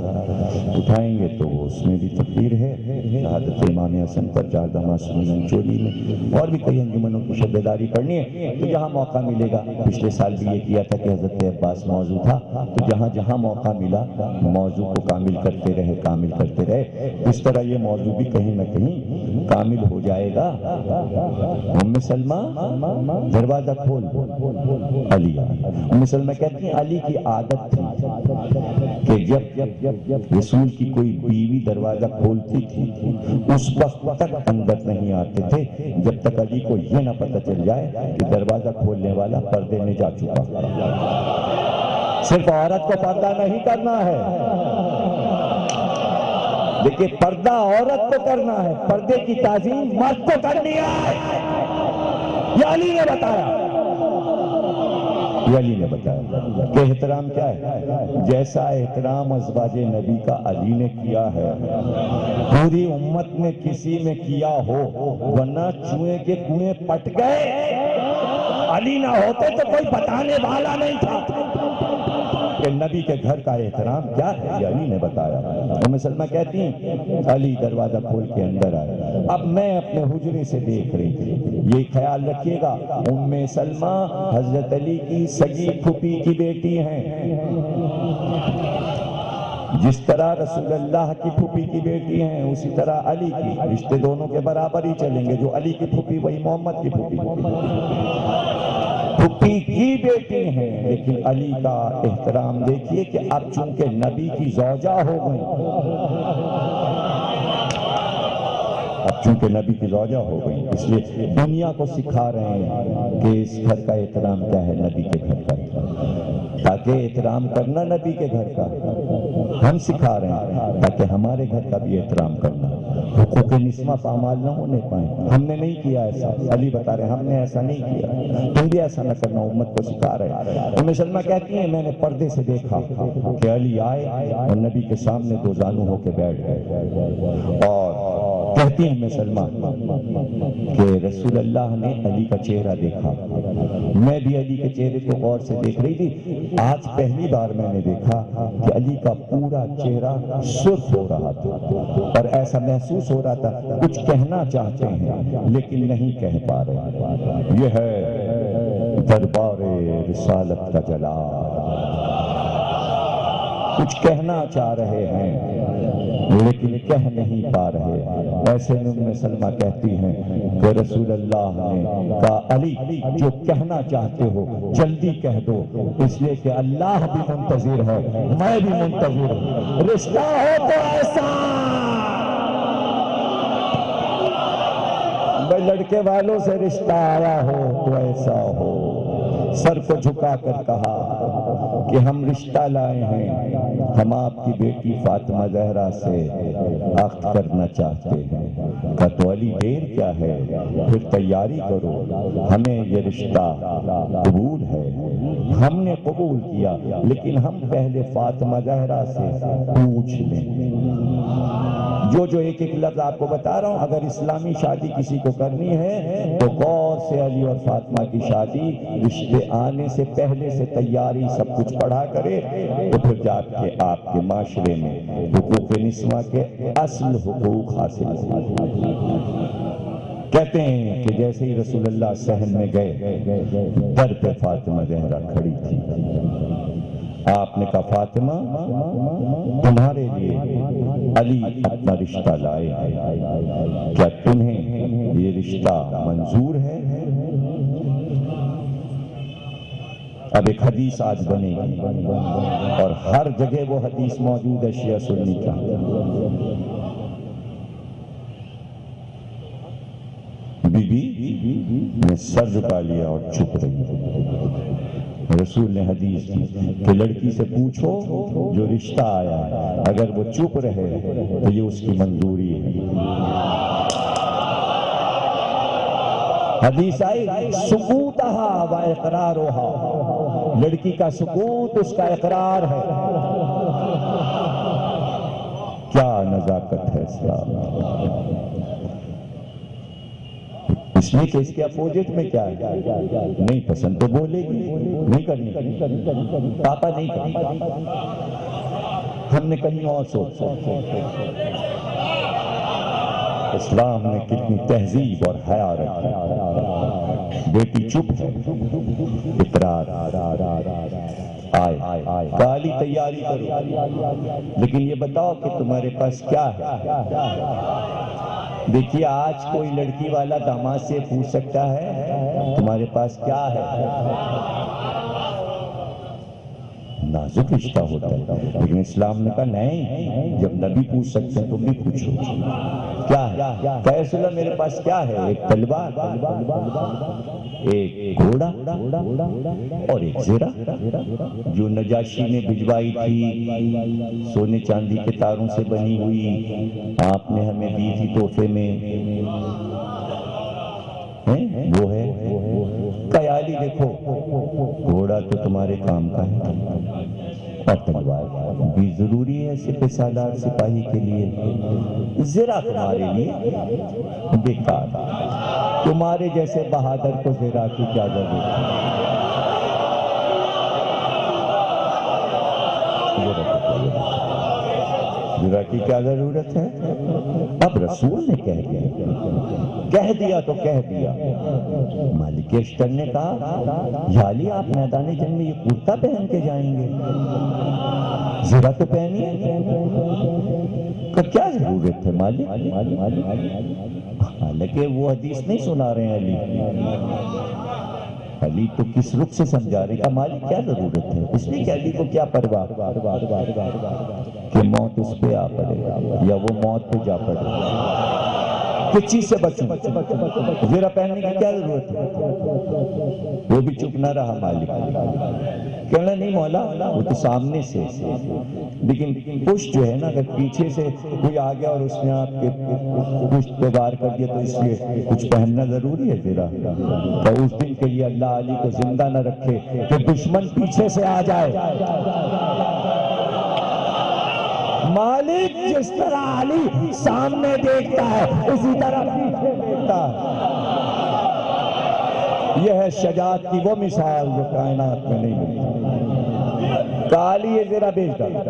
S1: اٹھائیں گے تو اس میں بھی تقریر ہے شہادت امام حسن پر 14 معصومین چولی میں، اور بھی کئی انجمنوں کی شب بیداری پڑھنی ہے تو جہاں موقع ملے گا۔ پچھلے سال بھی یہ کیا تھا کہ حضرت عباس موضوع تھا، تو جہاں جہاں موقع ملا موضوع کو کامل کرتے رہے، اس طرح یہ موضوع بھی کہیں نہ کہیں کامل ہو جائے گا۔ ام سلمہ دروازہ کھول، علی ام سلمہ کہتی ہیں علی کی عادت تھی کہ جب رسول کی کوئی بیوی دروازہ کھولتی تھی اس وقت تک اندر نہیں آتے تھے جب تک علی کو یہ نہ پتہ چل جائے کہ دروازہ کھولنے والا پردے میں جا چکا۔ صرف عورت کو پردہ نہیں کرنا ہے، دیکھیں پردہ عورت کو کرنا ہے، پردے کی تعظیم مرد کو کرنی ہے۔ یہ علی نے بتایا، یہ علی نے بتایا کہ احترام کیا ہے۔ جیسا احترام ازواج نبی کا علی نے کیا ہے پوری امت میں کسی میں کیا ہو، ورنہ چوہے کے کنویں پٹ گئے۔ علی نہ ہوتے تو کوئی بتانے والا نہیں تھا کہ نبی کے گھر کا احترام کیا ہے، یہ علی نے بتایا۔ ام سلمہ کہتی ہیں علی دروازہ کھول کے اندر آئے، اب میں اپنے حجرے سے دیکھ رہی تھی۔ یہ خیال رکھیے گا ام سلمہ حضرت علی کی سگی پھوپھی کی بیٹی ہیں، جس طرح رسول اللہ کی پھوپھی کی بیٹی ہیں اسی طرح علی کی، رشتے دونوں کے برابر ہی چلیں گے، جو علی کی پھوپھی وہی محمد کی پھوپھی کی بیٹی ہیں۔ لیکن علی کا احترام دیکھیے کہ اب چونکہ نبی کی زوجہ ہو گئی، اب چونکہ نبی کی زوجہ ہو گئی اس لیے دنیا کو سکھا رہے ہیں کہ اس گھر کا احترام کیا ہے، نبی کے گھر کا احترام، تاکہ احترام کرنا نبی کے گھر کا ہم سکھا رہے ہیں، تاکہ ہمارے گھر کا بھی احترام کرنا، حقوق نسواں پامال نہ ہونے پائیں۔ ہم نے نہیں کیا ایسا، علی بتا رہے ہیں ہم نے ایسا نہیں کیا، تم بھی ایسا نہ کرنا، امت کو سکھا رہے ہیں۔ ام سلمہ کہتی ہیں میں نے پردے سے دیکھا کہ علی آئے اور نبی کے سامنے دو زانو ہو کے بیٹھ گئے، اور کہتی ہیں ام سلمہ کہ رسول اللہ نے علی کا چہرہ دیکھا، میں بھی علی کے چہرے کو غور سے دیکھ رہی تھی۔ آج پہلی بار میں نے دیکھا کہ علی کا پورا چہرہ سرخ ہو رہا تھا اور ایسا محسوس ہو رہا تھا کچھ کہنا چاہتے ہیں لیکن نہیں کہہ پا رہے۔ یہ ہے دربار رسالت کا جلال، کچھ کہنا چاہ رہے ہیں لیکن کہہ نہیں پا رہے۔ ایسے میں ام سلمہ کہتی ہیں کہ رسول اللہ نے کہا علی جو کہنا چاہتے ہو جلدی کہہ دو، اس لیے کہ اللہ بھی منتظر ہے، میں بھی منتظر ہوں۔ رشتہ ہو تو ایسا، بھائی لڑکے والوں سے رشتہ آیا ہو تو ایسا ہو۔ سر کو جھکا کر کہا کہ ہم رشتہ لائے ہیں، ہم آپ کی بیٹی فاطمہ زہرا سے عقد کرنا چاہتے ہیں۔ کہا تو علی دیر کیا ہے، پھر تیاری کرو، ہمیں یہ رشتہ قبول ہے۔ ہم نے قبول کیا لیکن ہم پہلے فاطمہ زہرا سے پوچھ لیں۔ جو ایک ایک لفظ آپ کو بتا رہا ہوں، اگر اسلامی شادی کسی کو کرنی ہے تو غور سے علی اور فاطمہ کی شادی رشتے آنے سے پہلے سے تیاری سب کچھ پڑھا کرے، تو پھر جا کے آپ کے معاشرے میں حقوق نسواں کے اصل حقوق حاصل ہوں۔ کہتے ہیں کہ جیسے ہی رسول اللہ صحن میں گئے، در پہ فاطمہ زہرا کھڑی تھی۔ آپ نے کہا فاطمہ تمہارے لیے علی اپنا رشتہ لائے ہیں، کیا تمہیں یہ رشتہ منظور ہے؟ اب ایک حدیث آج بنے گی اور ہر جگہ وہ حدیث موجود ہے شیعہ سنی کا۔ بی بی نے سر جھکا لیا اور چھپ رہی۔ رسول نے حدیث دی کہ لڑکی سے پوچھو جو رشتہ آیا ہے، اگر وہ چپ رہے تو یہ اس کی منظوری ہے۔ حدیث آئی سکوتہا و اقرارہا، لڑکی کا سکوت اس کا اقرار ہے۔ کیا نزاکت ہے اسلام! اس لیے کہ اس کے اپوزٹ میں کیا ہے؟ نہیں پسند تو بولے گی، نہیں کرنی، پاپا نہیں کرنی، ہم نے کہیں اور سوچ۔ اسلام نے کتنی تہذیب اور حیا رکھی، بیٹی چپ ہے، اقرار آئے، کالی تیاری کرو، لیکن یہ بتاؤ کہ تمہارے پاس کیا ہے؟ دیکھیے آج کوئی لڑکی والا داماد سے پوچھ سکتا ہے تمہارے پاس کیا ہے؟ نازک رشتہ ہوتا ہے، لیکن اسلام نے کہا نہیں، جب نبی پوچھ سکتے ہیں تم بھی پوچھو کیا ہے؟ کہ رسول اللہ میرے پاس کیا ہے؟ ایک تلوار، ایک گھوڑا اور ایک زرہ جو نجاشی نے بھجوائی تھی، سونے چاندی کے تاروں سے بنی ہوئی، آپ نے ہمیں دی تھی تحفے میں، وہ ہے قیالی۔ دیکھو گھوڑا تو تمہارے کام کا ہے اور تلوار بھی ضروری ہے سپہ سالار سپاہی کے لیے، زرہ تمہارے لیے بیکار، تمہارے جیسے بہادر کو زرہ کی کیا ضرورت ہے؟ زرہ کی کیا ضرورت ہے؟ اب رسول نے کہہ دیا تو کہہ دیا۔ مالک اشتر نے کہا یا علی آپ میدان جنگ میں یہ کرتا پہن کے جائیں گے، زرہ تو پہنیے، تو کیا ضرورت ہے مالک؟ حالانکہ وہ حدیث نہیں سنا رہے ہیں علی تو کس رخ سے سمجھا رہے کہ مالک کیا ضرورت ہے؟ اس لیے کہ علی کو کیا پرواہ کہ موت اس پہ آ پڑے یا وہ موت پہ جا پڑے، کس چیز سے بچوں؟ زرہ پہننے کی کیا ضرورت ہے؟ وہ بھی چپ نہ رہا مالک، کہنا نہیں مولا وہ تو سامنے سے، لیکن پشت جو ہے نا اگر پیچھے سے کوئی آ گیا اور اس نے آپ کے پشت پہ وار کر دیا تو اس لیے کچھ پہننا ضروری ہے زرہ؟ تو اس دن کے لیے اللہ علی کو زندہ نہ رکھے کہ دشمن پیچھے سے آ جائے۔ مالک جس طرح علی سامنے دیکھتا ہے اسی طرح پیچھے دیکھتا ہے۔ یہ ہے شجاعت کی وہ مثال جو کائنات میں نہیں ملتی۔ کالی یہ زرہ بیچ ڈالو،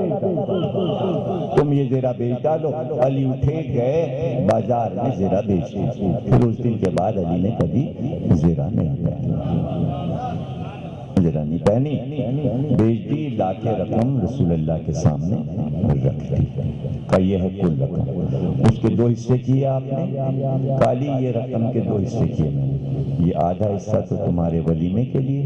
S1: تم یہ زرہ بیچ ڈالو۔ علی اٹھے گئے بازار میں زرہ بیچتے، پھر اس دن کے بعد علی نے کبھی زرہ نہیں پہنی، بیچ دی، لا کے رقم رسول اللہ کے سامنے رکھ دی کہ یہ ہے کل رقم۔ اس کے دو حصے کیے آپ نے، کالی یہ رقم کے دو حصے کیے میں نے، یہ آدھا حصہ تو تمہارے ولیمے کے لیے۔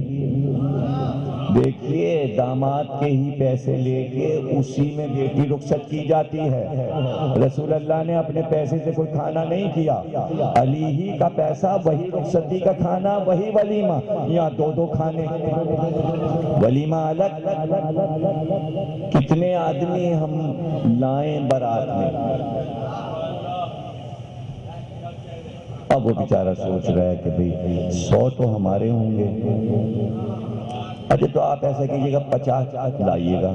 S1: دیکھیے داماد کے ہی پیسے لے کے اسی میں بیٹی رخصت کی جاتی ہے۔ رسول اللہ نے اپنے پیسے سے کوئی کھانا نہیں کیا، علی ہی کا پیسہ، وہی رخصتی کا کھانا، وہی ولیمہ، یہاں دو دو کھانے، ولیمہ الگ۔ کتنے آدمی ہم لائیں برات میں، اب وہ بیچارہ سوچ رہا ہے کہ بھئی 100 تو ہمارے ہوں گے، اچھا تو آپ ایسا کیجئے گا 50 لائیے گا،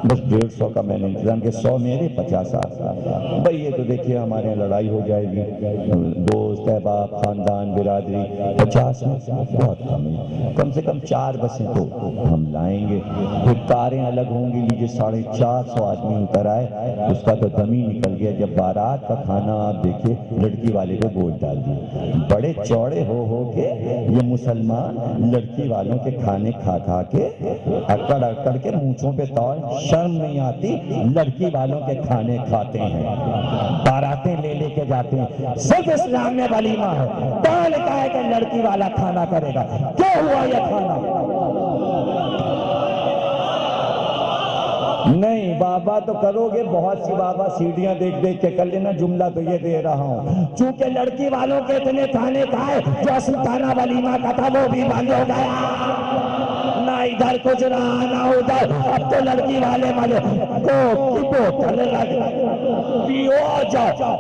S1: بس 150 کا میں نے انتظام کہ 100 میرے 50 آپ۔ بھئی یہ تو دیکھیے ہمارے یہاں لڑائی ہو جائے گی، دوست احباب خاندان برادری، 50 میں بہت کم ہے، کم سے کم 4 بسیں تو ہم لائیں گے، پھر کاریں الگ ہوں گی، لیجیے 450 آدمی اتر آئے، اس کا تو دم ہی نکل گیا جب بارات کا کھانا آپ دیکھیں لڑکی والے پہ بوجھ ڈال دیے، بڑے چوڑے ہو کے یہ مسلمان لڑکی والوں کے کھانے کھا کے اکڑ کے مونچھوں پہ توڑ، شرم نہیں آتی، لڑکی والوں کے کھانے کھاتے ہیں، باراتیں لے کے جاتے ہیں۔ صرف اسلام میں ولیمہ ہے، کہاں لکھا ہے کہ لڑکی والا کھانا کرے گا؟ کیا ہوا یہ کھانا؟ نہیں بابا تو کرو گے، بہت سی بابا سیڑھیاں دیکھ کے کر لینا، جملہ تو یہ دے رہا ہوں چونکہ لڑکی والوں کے اتنے کھانے کھائے جو اصل کھانا ولیمہ کا تھا وہ بھی بند ہو گیا، نہ ادھر کچھ رہا نہ ادھر، اب تو لڑکی والے کوک کی بوتل رکھ پیو جاؤ،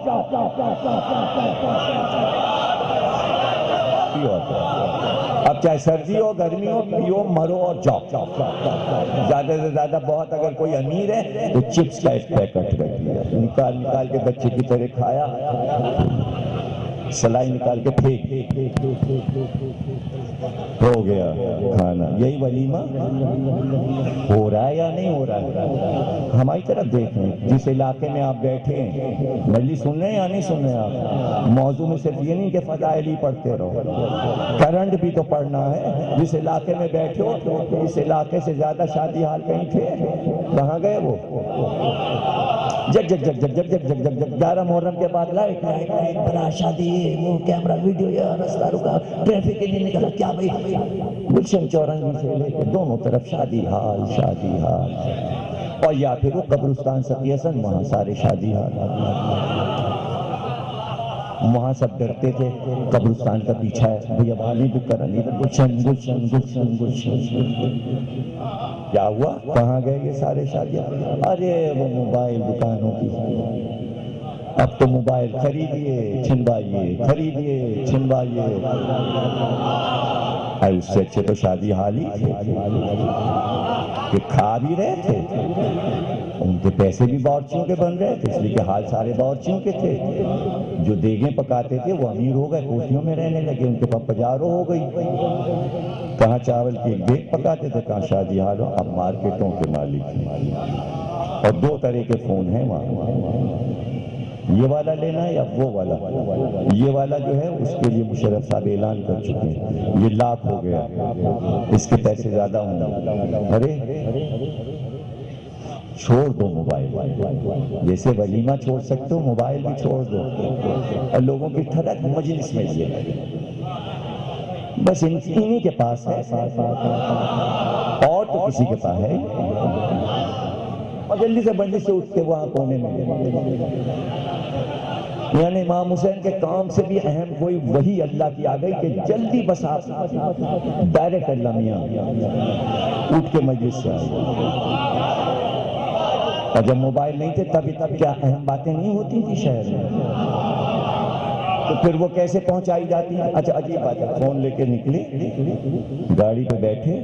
S1: اب چاہے سردی ہو گرمی ہو، پیو مرو اور جاؤ۔ زیادہ سے زیادہ بہت اگر کوئی امیر ہے تو چپس کا ایک پیکٹ رکھ لیا، نکال کے بچے کی طرح کھایا، سلائی نکال کے پھینک، ہو گیا کھانا۔ یہی ولیمہ ہو رہا ہے یا نہیں ہو رہا ہے؟ ہماری طرف دیکھیں، جس علاقے میں آپ بیٹھے ہیں مجلس سن رہے ہیں یا نہیں سن رہے آپ؟ موضوع میں صرف یہ نہیں کہ فضائل ہی پڑھتے رہو، کرنٹ بھی تو پڑھنا ہے۔ جس علاقے میں بیٹھے ہو اس علاقے سے زیادہ شادی حال کہیں تھے؟ کہاں گئے وہ؟ جگ جگ جگ جگ جگ جگ جگ جگ جگ 11 محرم کے بعد لائٹ لائٹ لائٹ بڑا شادی، وہ کیمرہ ویڈیو، یا رستہ رکا، ٹریفک کے لیے نکلا، کیا بھئی گلشن چورنگی سے لے کے دونوں طرف شادی حال شادی حال، اور یا پھر وہ قبرستان سقی حسن، وہاں سارے شادی حال۔ وہاں سب ڈرتے تھے قبرستان کا پیچھا ہے بھئی اب آنے بھی کرا نہیں، گلشن گلشن گلشن گلشن۔ کیا ہوا؟ کہاں گئے یہ سارے شادیاں؟ ارے وہ موبائل دکانوں کی، اب تو موبائل خریدیے چھنوائیے، خریدیے چھنوائیے۔ اس سے اچھے تو شادی حال ہی تھے کہ کھا بھی رہے تھے، ان کے پیسے بھی باورچیوں کے بن رہے تھے، اس لیے کہ حال سارے باورچیوں کے تھے۔ جو دیگیں پکاتے تھے وہ امیر ہو گئے، کوٹھیوں میں رہنے لگے، ان کے پاس پجارو ہو گئی۔ کہاں چاول کی ایک دیگ پکاتے تھے، کہاں شادی حال ہو، اب مارکیٹوں کے مالک ہیں۔ اور 2 طرح کے فون ہیں وہاں، یہ والا لینا ہے یا وہ والا؟ یہ والا جو ہے اس کے لیے مشرف صاحب اعلان کر چکے ہیں، یہ لاکھ ہو گیا، اس کے پیسے زیادہ ہوں گے۔ ارے چھوڑ دو موبائل، جیسے ولیمہ چھوڑ سکتے ہو موبائل بھی چھوڑ دو۔ اور لوگوں کی ٹھڑک مجلس میں یہ بس انہی کے پاس ہے، اور تو کسی کے پاس ہے، اور جلدی سے بندی سے اٹھ کے وہاں کونے میں، یعنی امام حسین کے کام سے بھی اہم کوئی وہی اللہ کی آ گئی کہ جلدی بس آپ ڈائریکٹ اللہ میاں اٹھ کے مجلس سے آئے۔ اور جب موبائل نہیں تھے تب کیا اہم باتیں نہیں ہوتی تھی شہر میں؟ تو پھر وہ کیسے پہنچائی جاتی ہیں؟ اچھا عجیب بات ہے، فون لے کے نکلے، گاڑی پہ بیٹھے،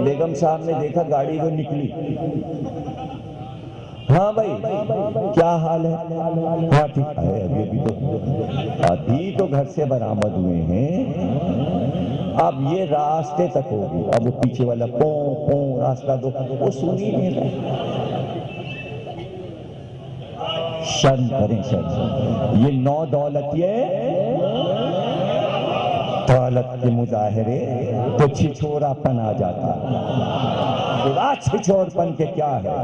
S1: بیگم صاحب نے دیکھا گاڑی وہ نکلی، ہاں بھائی کیا حال ہے؟ ہاں ٹھیک ہے، ابھی تو گھر سے برآمد ہوئے ہیں، اب یہ راستے تک ہوگی، اب وہ پیچھے والا پوں پوں راستہ دو، وہ سن ہی نہیں رہے۔ شرم کریں شرم، یہ نو دولتیے دولت کے مظاہرے تو چھچورا پن آ جاتا ہے۔ چھچور پن کے کیا ہے؟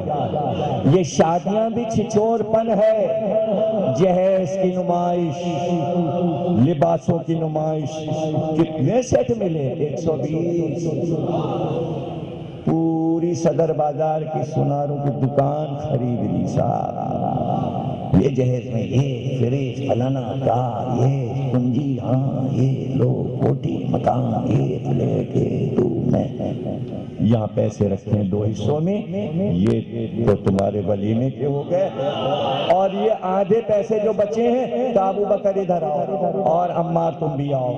S1: یہ شادیاں بھی چھچور پن ہے، جہیز کی نمائش، لباسوں کی نمائش، کتنے سیٹ ملے؟ 120، پوری صدر بازار کی سناروں کی دکان خرید لی صاحب، یہ جہیز میں یہ فریج فلانا کار، یہ کنجی، ہاں یہ لو کوٹی مکان، یہ فلیٹ، یہ تو میں یہاں پیسے رکھتے ہیں 2 حصوں میں، یہ تو تمہارے ولیمے کے ہو گئے، اور یہ آدھے پیسے جو بچے ہیں تو ابو بکر ادھر آؤ، اور عمار تم بھی آؤ،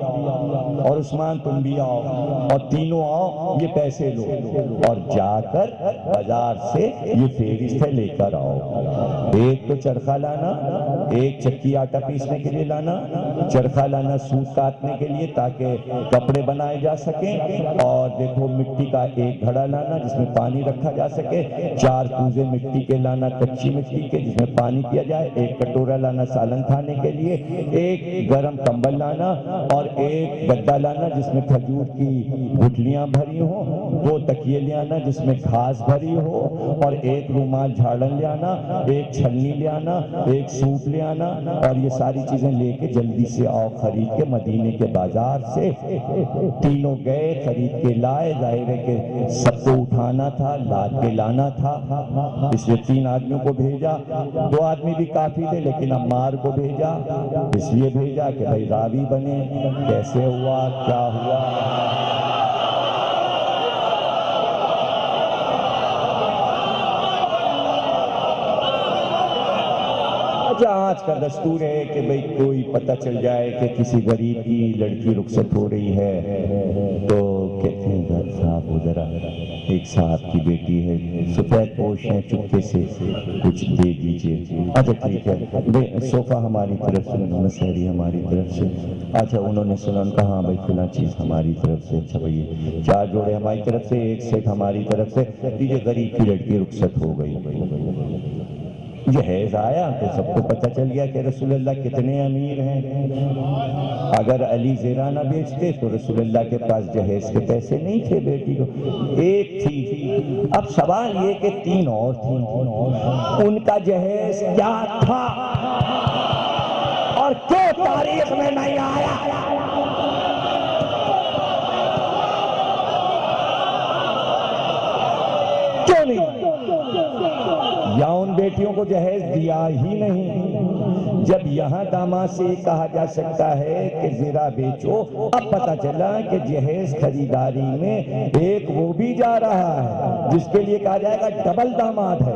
S1: اور عثمان تم بھی آؤ، اور تینوں آؤ، یہ پیسے لو، اور جا کر بازار سے یہ فہرست ہے لے کر آؤ۔ ایک تو چرخہ لانا، ایک چکی آٹا پیسنے کے لیے لانا، چرخہ لانا سوت کاٹنے کے لیے تاکہ کپڑے بنائے جا سکیں، اور دیکھو مٹی کا ایک گھڑا لانا جس میں پانی رکھا جا سکے، 4 کوزے مٹی کے لانا کچی مٹی کے جس میں پانی پیا جائے، ایک کٹورا لانا سالن کھانے کے لیے، ایک گرم کمبل لانا، اور ایک گدا لانا جس میں کھجور کی گٹھلیاں بھری ہوں، 2 تکیے لے آنا جس میں گھاس بھری ہو، اور ایک رومال جھاڑن لے آنا، ایک چھلنی لے آنا، ایک سوٹ لے آنا، اور یہ ساری چیزیں لے کے جلدی سے آؤ خرید کے مدینے کے بازار سے۔ تینوں گئے خرید کے لائے، ظاہر ہے کہ سب کو اٹھانا تھا، لاد کے لانا تھا، اس لیے 3 آدمیوں کو بھیجا، 2 آدمی بھی کافی تھے لیکن عمار کو بھیجا، اس لیے بھیجا کہ بھائی راوی بنے، کیسے ہوا کیا ہوا۔ اچھا آج کا دستور ہے کہ بھئی کوئی پتہ چل جائے کہ کسی غریب کی لڑکی رخصت ہو رہی ہے تو کہتے ہیں گھر صاحب وہ ذرا ایک صاحب کی بیٹی ہے سفید پوش ہے چپکے سے کچھ دے دیجئے. اچھا ٹھیک ہے صوفہ ہماری طرف سے مسحری ہماری طرف سے. اچھا انہوں نے سنا ان کا ہاں بھائی فلاں چیز ہماری طرف سے. اچھا بھائی 4 جوڑے ہماری طرف سے 1 سیٹ ہماری طرف سے. یہ غریب کی لڑکی رخصت ہو گئی. جہیز آیا تو سب کو پتہ چل گیا کہ رسول اللہ کتنے امیر ہیں. اگر علی زیرہ نہ بیچتے تو رسول اللہ کے پاس جہیز کے پیسے نہیں تھے بیٹی کو. ایک تھی. اب سوال یہ کہ 3 اور تھیں. ان کا جہیز کیا تھا اور کیوں تاریخ میں نہیں آیا؟ کیوں نہیں؟ یا ان بیٹیوں کو جہیز دیا ہی نہیں. جب یہاں داماد سے کہا جا سکتا ہے کہ زیرہ بیچو، اب پتہ چلا کہ جہیز خریداری میں ایک وہ بھی جا رہا ہے جس کے لیے کہا جائے گا ڈبل داماد ہے.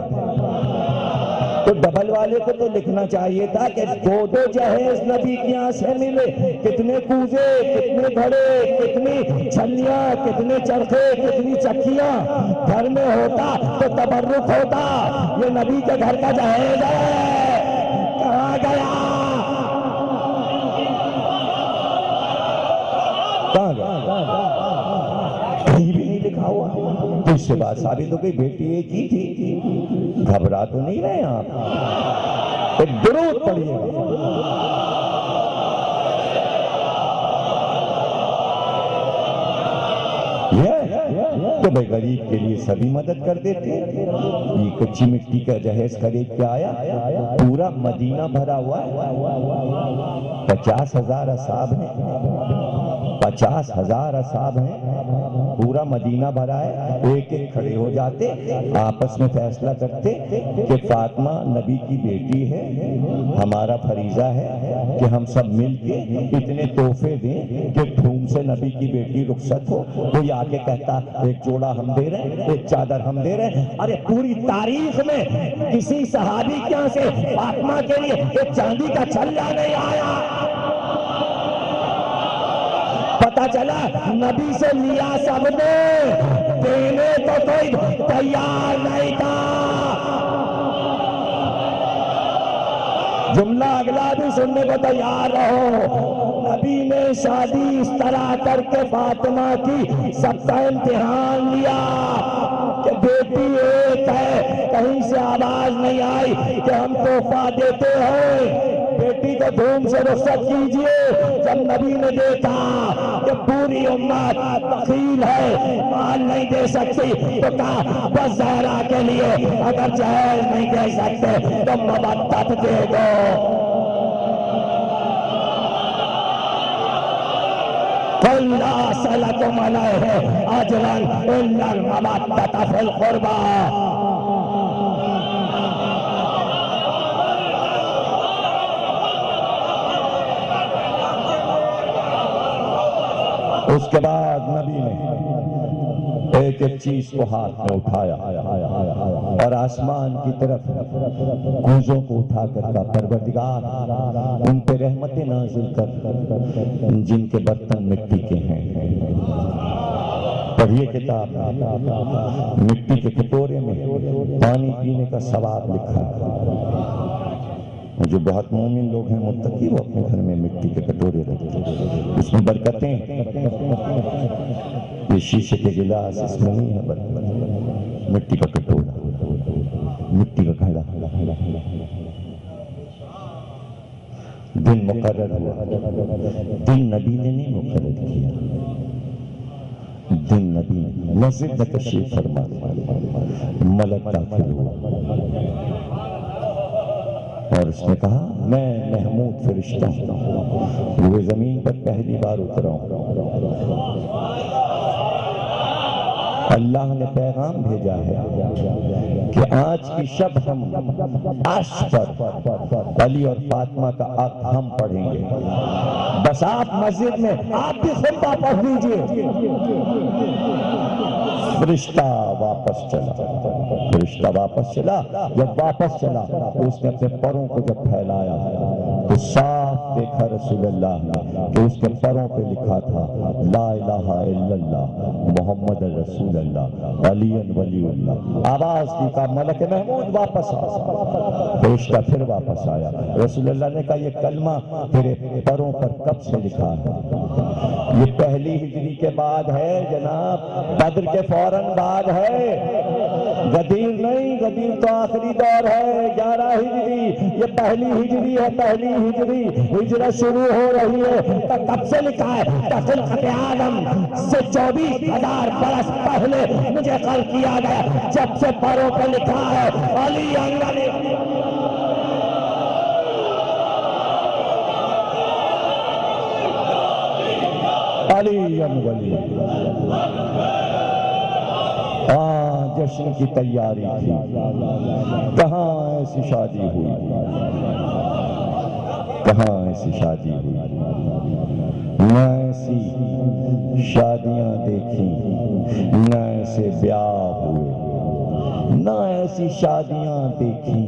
S1: تو ڈبل والے کو تو لکھنا چاہیے تھا کہ 2 جہیز نبی کی یہاں سے ملے. کتنے کوزے، کتنے گھڑے، کتنی چھلیاں، کتنے چرخے، کتنی چکیاں گھر میں ہوتا تو تبرک ہوتا. یہ نبی کے گھر کا جہیز ہے. کہاں گیا؟ کہاں گیا؟ کہیں بھی نہیں لکھا ہوا. تو اس سے بات ثابت ہو گئی بیٹی ایک ہی تھی. گھبرا تو نہیں رہے آپ؟ ایک درود پڑھیے گا. تو بھائی غریب کے لیے سبھی مدد کر دیتے. یہ کچی مٹی کا جہیز خرید کے آیا. پورا مدینہ بھرا ہوا ہے. 50,000 اصحاب ہیں. 50,000 اصحاب ہیں. پورا مدینہ بھرا ہے. ایک ایک کھڑے ہو جاتے آپس میں فیصلہ کرتے کہ فاطمہ نبی کی بیٹی ہے. ہمارا فریضہ ہے کہ ہم سب مل کے اتنے تحفے دیں کہ دھوم سے نبی کی بیٹی رخصت ہو. کوئی آ کے کہتا ایک جوڑا ہم دے رہے ہیں، ایک چادر ہم دے رہے ہیں. ارے پوری تاریخ میں کسی صحابی کے یہاں سے فاطمہ کے لیے ایک چاندی کا چھلا نہیں آیا. پتا چلا نبی سے لیا سب نے، دینے تو کوئی تیار نہیں تھا. جملہ اگلا بھی سننے کو تیار رہو. نبی نے شادی اس طرح کر کے فاطمہ کی سب کا امتحان لیا کہ بیٹی ایک ہے. کہیں سے آواز نہیں آئی کہ ہم تحفہ دیتے ہیں، بیٹی کو دھوم سے رخصت کیجئے. جب نبی نے دیکھا کہ پوری امت بخیل ہے، مال نہیں دے سکتی، تو کہا بس زہرا کے لیے اگر جہیز نہیں دے سکتے تو مودت دے دو. قُلْ لَا أَسْأَلُكُمْ عَلَيْهِ أَجْرًا إِلَّا الْمَوَدَّةَ فِي الْقُرْبَى. اس کے بعد نبی نے ایک ایک چیز کو ہاتھ میں اٹھایا اور آسمان کی طرف کوزوں کو اٹھا کر کہا پروردگار ان پہ رحمت نازل کر جن کے برتن مٹی کے ہیں. پڑھیے کتاب مٹی کے کٹورے میں پانی پینے کا ثواب لکھا ہے. جو بہت مومن لوگ ہیں متقی وہ اپنے گھر میں مٹی کے کٹورے رکھتے ہیں، اس میں برکتیں. یہ شیشے کے گلاس اس میں نہیں ہے برکت. مٹی کا کٹورا، مٹی کا گھڑا. دن مقرر ہوا. دن نبی نے نہیں مقرر کیا. دن نبی مسجد میں تشریف فرما ملک داخل ہوا اور اس نے کہا میں محمود فرشتہ ہوں، روئے زمین پر پہلی بار اترا ہوں. اللہ نے پیغام بھیجا ہے کہ آج کی شب ہم عرش پر علی اور فاطمہ کا عقد ہم پڑھیں گے. بس آپ مسجد میں آپ بھی خطبہ پڑھ لیجئے. فرشتہ واپس چلا. جب واپس چلا تو اس نے اپنے پروں کو جب پھیلایا تو صاف دیکھا رسول اللہ نے کہ اس کے پروں پہ لکھا تھا لا الہ الا اللہ محمد رسول اللہ علی ولی اللہ. آواز دی کا ملک محمود واپس آیا. فرشتہ پھر واپس آیا. رسول اللہ نے کہا یہ کلمہ تیرے پروں پر کب سے لکھا ہے؟ یہ پہلی ہجری کے بعد ہے جناب، بدر کے فوراً بعد ہے. غدیر نہیں، غدیر تو آخری دور ہے 11 ہجری. یہ پہلی ہجری ہے، پہلی ہجری. ہجرت شروع ہو رہی ہے تو کب سے لکھا ہے؟ خلقت آدم سے 24,000 برس پہلے مجھے خلق کیا گیا. جب سے پروں پہ لکھا ہے علی علی ولی. جشن کی تیاری تھی. کہاں ایسی شادی ہوئی، کہاں ایسی شادی ہوئی. نہ ایسی شادیاں دیکھیں، نہ ایسے بیاہ ہوئے. نہ ایسی شادیاں دیکھیں،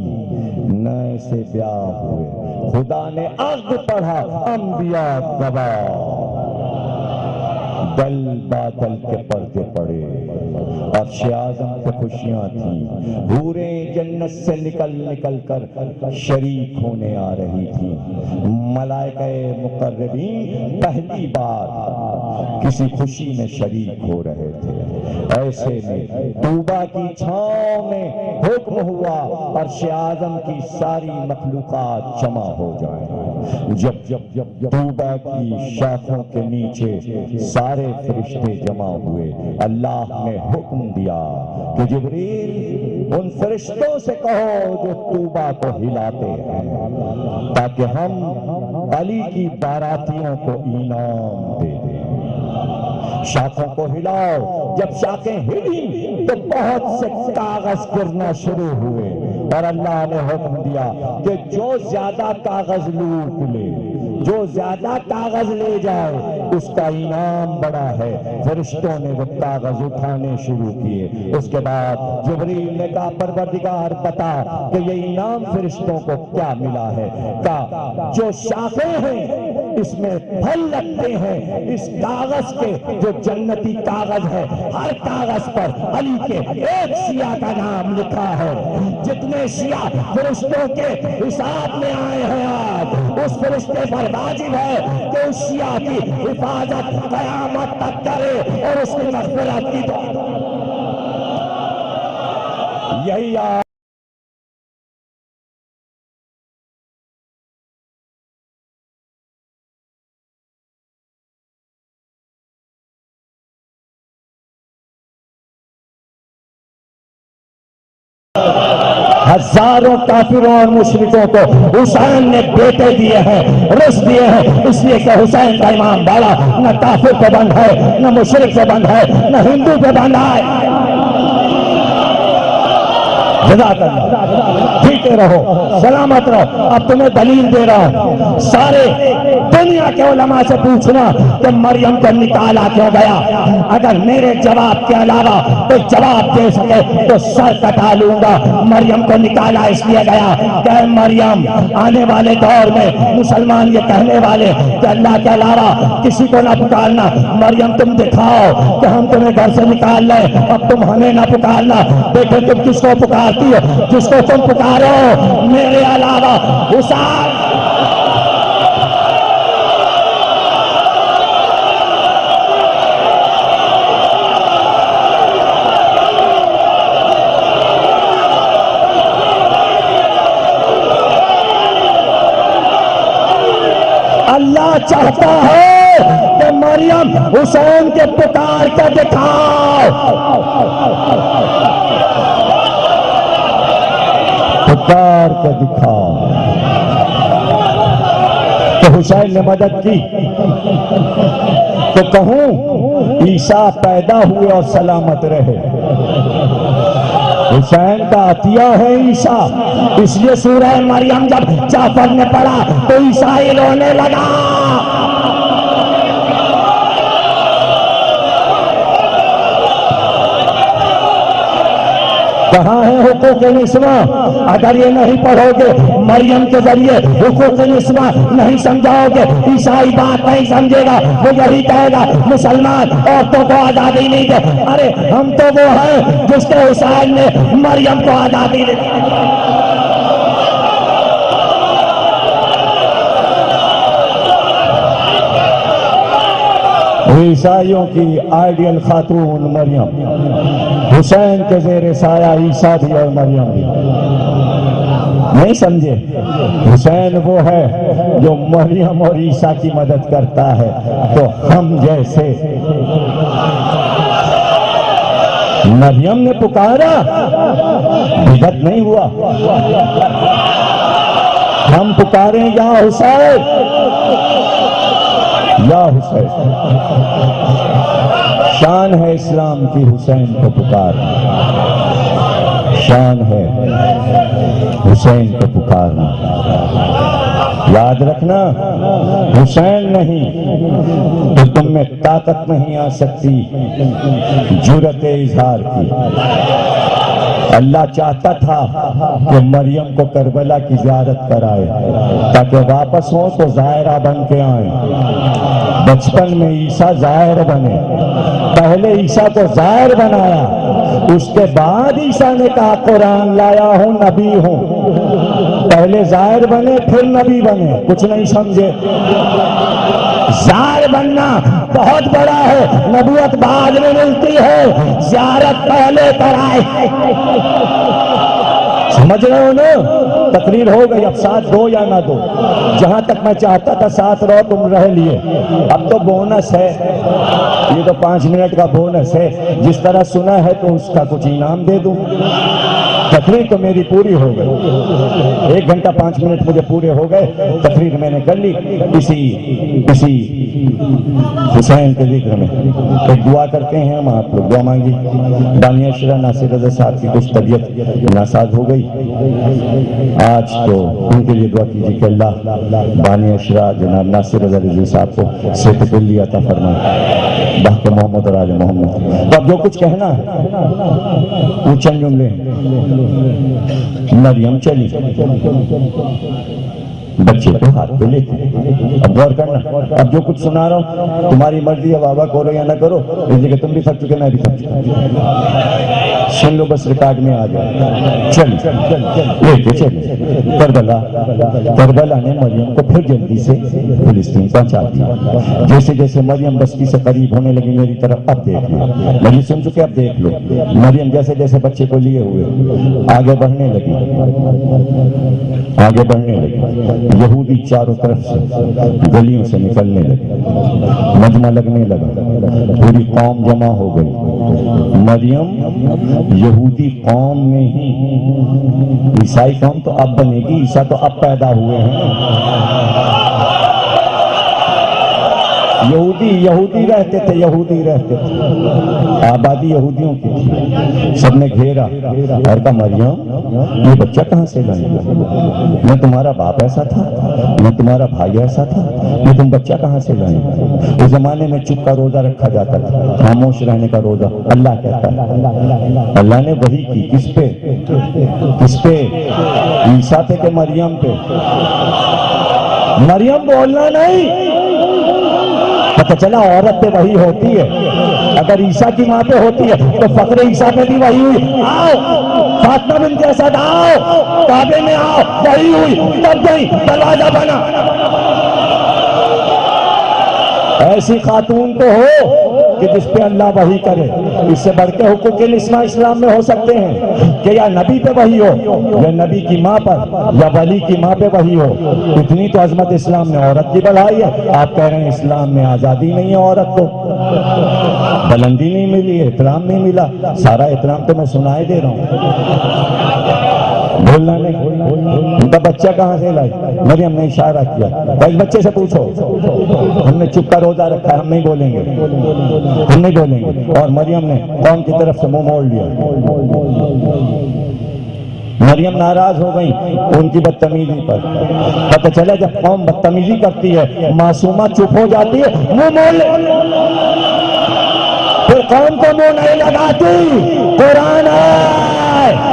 S1: نہ ایسے بیاہ ہوئے. خدا نے عقد پڑھا، انبیاء گواہ. دل بادل کے پردے پڑے، عرش اعظم پہ خوشیاں تھیں. حوریں جنت سے نکل کر شریک ہونے آ رہی تھیں. ملائکہ مقربین پہلی بار کسی خوشی میں شریک ہو رہے تھے. ایسے میں طوبہ کی چھاؤں میں حکم ہوا عرش اعظم کی ساری مخلوقات جمع ہو جائیں. جب طوبہ کی شاخوں کے نیچے سارے فرشتے جمع ہوئے، اللہ نے حکم دیا کہ جبریل ان فرشتوں سے کہو جو طوبہ کو ہلاتے ہیں تاکہ ہم علی کی باراتیوں کو انعام دے دیں. شاخوں کو ہلاؤ. جب شاخیں ہلیں تو بہت سے کاغذ گرنا شروع ہوئے اور اللہ نے حکم دیا کہ جو زیادہ کاغذ لوٹ لے، جو زیادہ کاغذ لے جائے اس کا انعام بڑا ہے. فرشتوں نے وہ کاغذ اٹھانے شروع کیے. اس کے بعد جبریل نے کہا پروردگار بتا کہ یہ انعام فرشتوں کو کیا ملا ہے. کہا جو شاخیں ہیں اس میں پھل لگتے ہیں، اس کاغذ کے جو جنتی کاغذ ہے ہر کاغذ پر علی کے ایک شیعہ کا نام لکھا ہے. جتنے شیعہ فرشتوں کے حساب میں آئے ہیں آج اس فرشتے پر واجب ہے کہ اس شیعہ کی حفاظت قیامت تک کرے اور اس کی مغفرت کی دعا. یہی ہزاروں کافروں اور مشرکوں کو حسین نے بیٹے دیے ہیں، رزق دیے ہیں، اس لیے کہ حسین کا امام بالا نہ کافر پہ بند ہے، نہ مشرک پہ بند ہے، نہ ہندو پہ بند ہے. جزاک اللہ. ٹھیک رہو، سلامت رہو. اب تمہیں دلیل دے رہا ہوں. سارے دنیا کے علماء سے پوچھنا کہ مریم کو نکالا کیوں گیا. اگر میرے جواب کے علاوہ کوئی جواب دے سکے تو سر کٹا لوں گا. مریم کو نکالا اس لیے گیا کہ مریم آنے والے دور میں مسلمان یہ کہنے والے کہ اللہ کے علاوہ کسی کو نہ پکارنا. مریم تم دکھاؤ کہ ہم تمہیں گھر سے نکال لیں، اب تم ہمیں نہ پکارنا. دیکھو تم کس کو پکارتی ہو، جس کو تم پکارو میرے علاوہ حسین. اللہ چاہتا ہے کہ مریم حسین کے پکار کا دکھاؤ، پکار کا دکھاؤ. تو حسین نے مدد کی. تو کہوں عیسیٰ پیدا ہوئے اور سلامت رہے؟ حسین کا عطیہ ہے عیسیٰ، اس لیے سورہ مریم جب جعفر نے پڑھا تو عیسائی رونے لگا۔ کہاں ہے حقوق نسواں؟ اگر یہ نہیں پڑھو گے مریم کے ذریعے حقوق نسواں نہیں سمجھاؤ گے، عیسائی بات نہیں سمجھے گا، وہ یہی کہے گا مسلمان عورتوں کو آزادی نہیں دے۔ ارے ہم تو وہ ہیں جس کے حسین نے مریم کو آزادی دی۔ عیسائیوں کی آئیڈیل خاتون مریم، حسین کے زیر سایہ عیسیٰ بھی اور مریم بھی۔ نہیں سمجھے؟ حسین وہ ہے جو مریم اور عیسیٰ کی مدد کرتا ہے، تو ہم جیسے مریم نے پکارا، بدعت نہیں ہوا۔ ہم پکاریں یا حسین یا حسین۔ شان ہے اسلام کی حسین کو پکارنا، شان ہے حسین کو پکارنا۔ یاد رکھنا، حسین نہیں تو تم میں طاقت نہیں آ سکتی جرأت اظہار کی۔ اللہ چاہتا تھا کہ مریم کو کربلا کی زیارت کرائے تاکہ واپس ہوں تو ظاہرہ بن کے آئیں۔ بچپن میں عیسیٰ ظاہر بنے، پہلے عیسیٰ کو ظاہر بنایا، اس کے بعد عیسیٰ نے کہا قرآن لایا ہوں، نبی ہوں۔ پہلے ظاہر بنے پھر نبی بنے، کچھ نہیں سمجھے؟ ظاہر بننا بہت بڑا ہے، نبوت بعد میں ملتی ہے، زیارت پہلے کرائے۔ سمجھ رہے ہو نا؟ تقریر ہو گئی، اب ساتھ دو یا نہ دو، جہاں تک میں چاہتا تھا ساتھ رہو تم رہ لیے، اب تو بونس ہے، یہ تو 5 منٹ کا بونس ہے، جس طرح سنا ہے تو اس کا کچھ انعام دے دوں۔ تقریر تو میری پوری ہو گئی، 1 گھنٹہ 5 منٹ مجھے پورے ہو گئے، تقریر میں نے کر لی اسی حسین کے ذکر میں۔ ایک دعا کرتے ہیں ہم، آپ لوگ دعا مانگی۔ بانی اشرا ناصر رضا صاحب کی کچھ طبیعت ناساز ہو گئی آج، تو ان کے لیے دعا کیجیے کہ اللہ بانی اشرا جناب ناصر رضا رضی صاحب کو صحت کلی عطا فرمائے، بحق محمد اور آل محمد۔ تو اب جو کچھ کہنا ہے وہ چند جملے مریم چلی، بچے تو ہاتھ پہ لیتے، اب غور کرنا، اب جو کچھ سنا رہا ہوں تمہاری مرضی ہے، بابا کرو یا نہ کرو، اس لیے کہ تم بھی تھک چکے میں بھی تھک چکا، سن لو بس ریکارڈ میں آ جائے۔ چل کربلا نے مریم کو پھر جلدی سے فلسطین پہنچا دیا۔ جیسے جیسے مریم بستی سے قریب ہونے لگی میری طرف، اب دیکھ لو، مریم سن چکے اب دیکھ لو، مریم جیسے جیسے بچے کو لیے ہوئے آگے بڑھنے لگی، آگے بڑھنے لگی۔ یہودی چاروں طرف سے گلیوں سے نکلنے لگے، مجمع لگنے لگا، پوری قوم جمع ہو گئی۔ مریم یہودی قوم میں ہی، عیسائی قوم تو اب بنے گی، عیسیٰ تو اب پیدا ہوئے ہیں۔ یہودی رہتے تھے، یہودی رہتے تھے، آبادی یہودیوں کی تھی، سب نے گھیرا اور کہا مریم یہ بچہ کہاں سے لائے؟ میں تمہارا باپ ایسا تھا، میں تمہارا بھائی ایسا تھا، میں تم بچہ کہاں سے لائے؟ اس زمانے میں چپ کا روزہ رکھا جاتا تھا، خاموش رہنے کا روزہ۔ اللہ کہتا ہے، اللہ نے وحی کی کس پہ؟ کس پہ؟ عیسیٰ پہ کہ مریم پہ؟ مریم بولنا نہیں، پتہ چلا عورت پہ وحی ہوتی ہے، اگر عیسیٰ کی ماں پہ ہوتی ہے تو فخر عیسیٰ پہ بھی وحی ہوئی۔ آؤ فاطمہ بنت اسد، آؤ کعبے میں آؤ، وحی ہوئی، تب گئی، دروازہ بنا۔ ایسی خاتون تو ہو کہ جس پہ اللہ وحی کرے، اس سے بڑھ کے حقوق اسلام میں ہو سکتے ہیں کہ یا نبی پہ وحی ہو، یا نبی کی ماں پر، یا ولی کی ماں پہ وحی ہو۔ اتنی تو عظمت اسلام میں عورت کی بڑھائی ہے، آپ کہہ رہے ہیں اسلام میں آزادی نہیں ہے، عورت کو بلندی نہیں ملی، احترام نہیں ملا۔ سارا احترام تو میں سنائے دے رہا ہوں۔ بولنا نہیں. ان کا بچہ کہاں سے لائی؟ مریم نے اشارہ کیا. بھائی بچے سے پوچھو. ہم نے چپ کا روزہ رکھا ہے, ہم نہیں بولیں گے, ہم نہیں بولیں گے. اور مریم نے قوم کی طرف سے منہ موڑ لیا. مریم ناراض ہو گئی ان کی بدتمیزی پر. پتہ چلا جب قوم بدتمیزی کرتی ہے, معصومہ چپ ہو جاتی ہے, منہ موڑ لے, پھر قوم کو منہ نہیں لگاتی. قرآن ہے.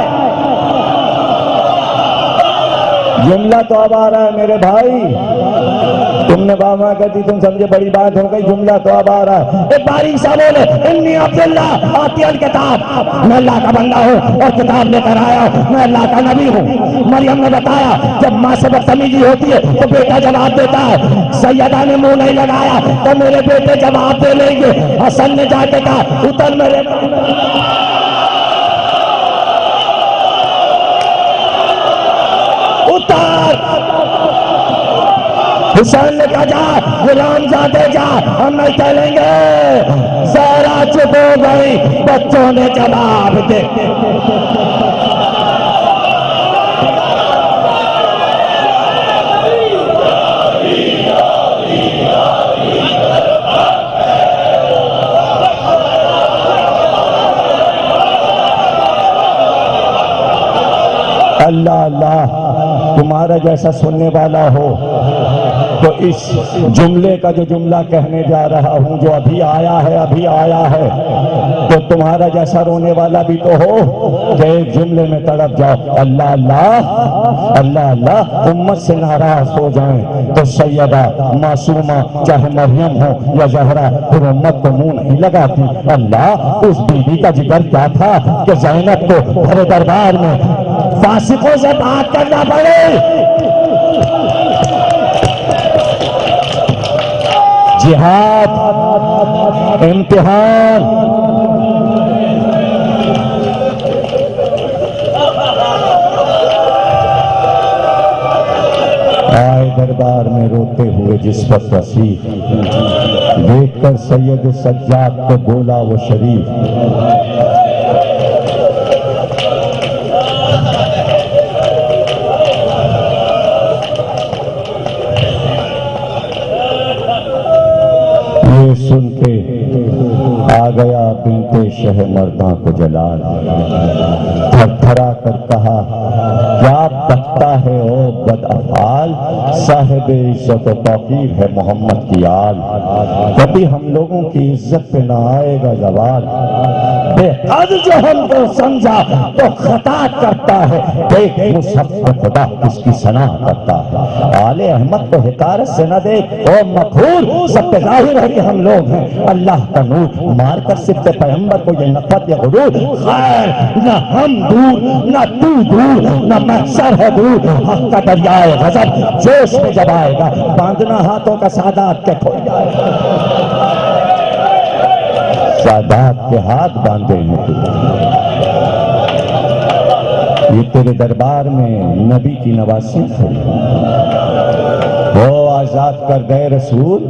S1: جملہ تو اب آ رہا ہے میرے بھائی. تم نے بابا کہتی تم سمجھے بڑی بات ہو گئی, جملہ تو اب آ رہا ہے. ایک باریک سا بولے انی عبداللہ آتی الکتاب, میں اللہ کا بندہ ہوں اور کتاب لے کر آیا ہوں, میں اللہ کا نبی ہوں. مریم نے بتایا جب ماں سے بدتمیزی ہوتی ہے تو بیٹا جواب دیتا ہے. سیدہ نے منہ نہیں لگایا تو میرے بیٹے جواب دے لیں گے. حسن نے جا کے کہا اتر میرے اتر. حسین نے کہا جا غلام زادے جا, ہم نہیں چلیں گے. زہرا چپ ہو گئی, بچوں نے جواب دے. اللہ اللہ, تمہارا جیسا سننے والا ہو تو اس جملے کا جو جملہ کہنے جا رہا ہوں, جو ابھی آیا ہے, تو تمہارا جیسا رونے والا بھی تو ہو کہ ایک جملے میں تڑپ جاؤ اللہ اللہ اللہ اللہ. امت سے ناراض ہو جائیں تو سیدہ معصومہ چاہے مریم ہو یا زہرا, پھر امت کو منہ نہیں لگاتی. اللہ, اس بیوی کا جگر کیا تھا کہ زینب کو بھرے دربار میں فاسقوں سے بات کرنا پڑے. جہاد, امتحان. آئے دربار میں روتے ہوئے جس وقت وسیع, دیکھ کر سید سجاد کو بولا وہ شریف, سن کے آ گیا بنت شہ مرداں کو جلال. تھر تھرا کر کہا کیا بکتا ہے او بد افعال, صاحب عزت و توقیر ہے محمد کی آل. کبھی ہم لوگوں کی عزت پہ نہ آئے گا زوال. بے حد جو ہم کو سمجھا تو خطا کرتا ہے, دیکھ مصحف میں خدا اس کی ثنا کرتا ہے. آل احمد کو حقارت سے نہ دیکھ او مغفور, سب پہ ظاہر ہے کہ ہم لوگ ہیں اللہ کا نور. مار کر صرف پیغمبر کو یہ نفرت یا غرور, خیر نہ ہم دور نہ تو دور, نہ محشر ہے دور. حق کا دریائے غضب جوش میں جب آئے گا, باندھنا ہاتھوں کا سادات کے کھل جائے گا. سادات کے ہاتھ باندھے ہیں, یہ تیرے دربار میں نبی کی نواسی ہے. وہ آزاد کر دے رسول,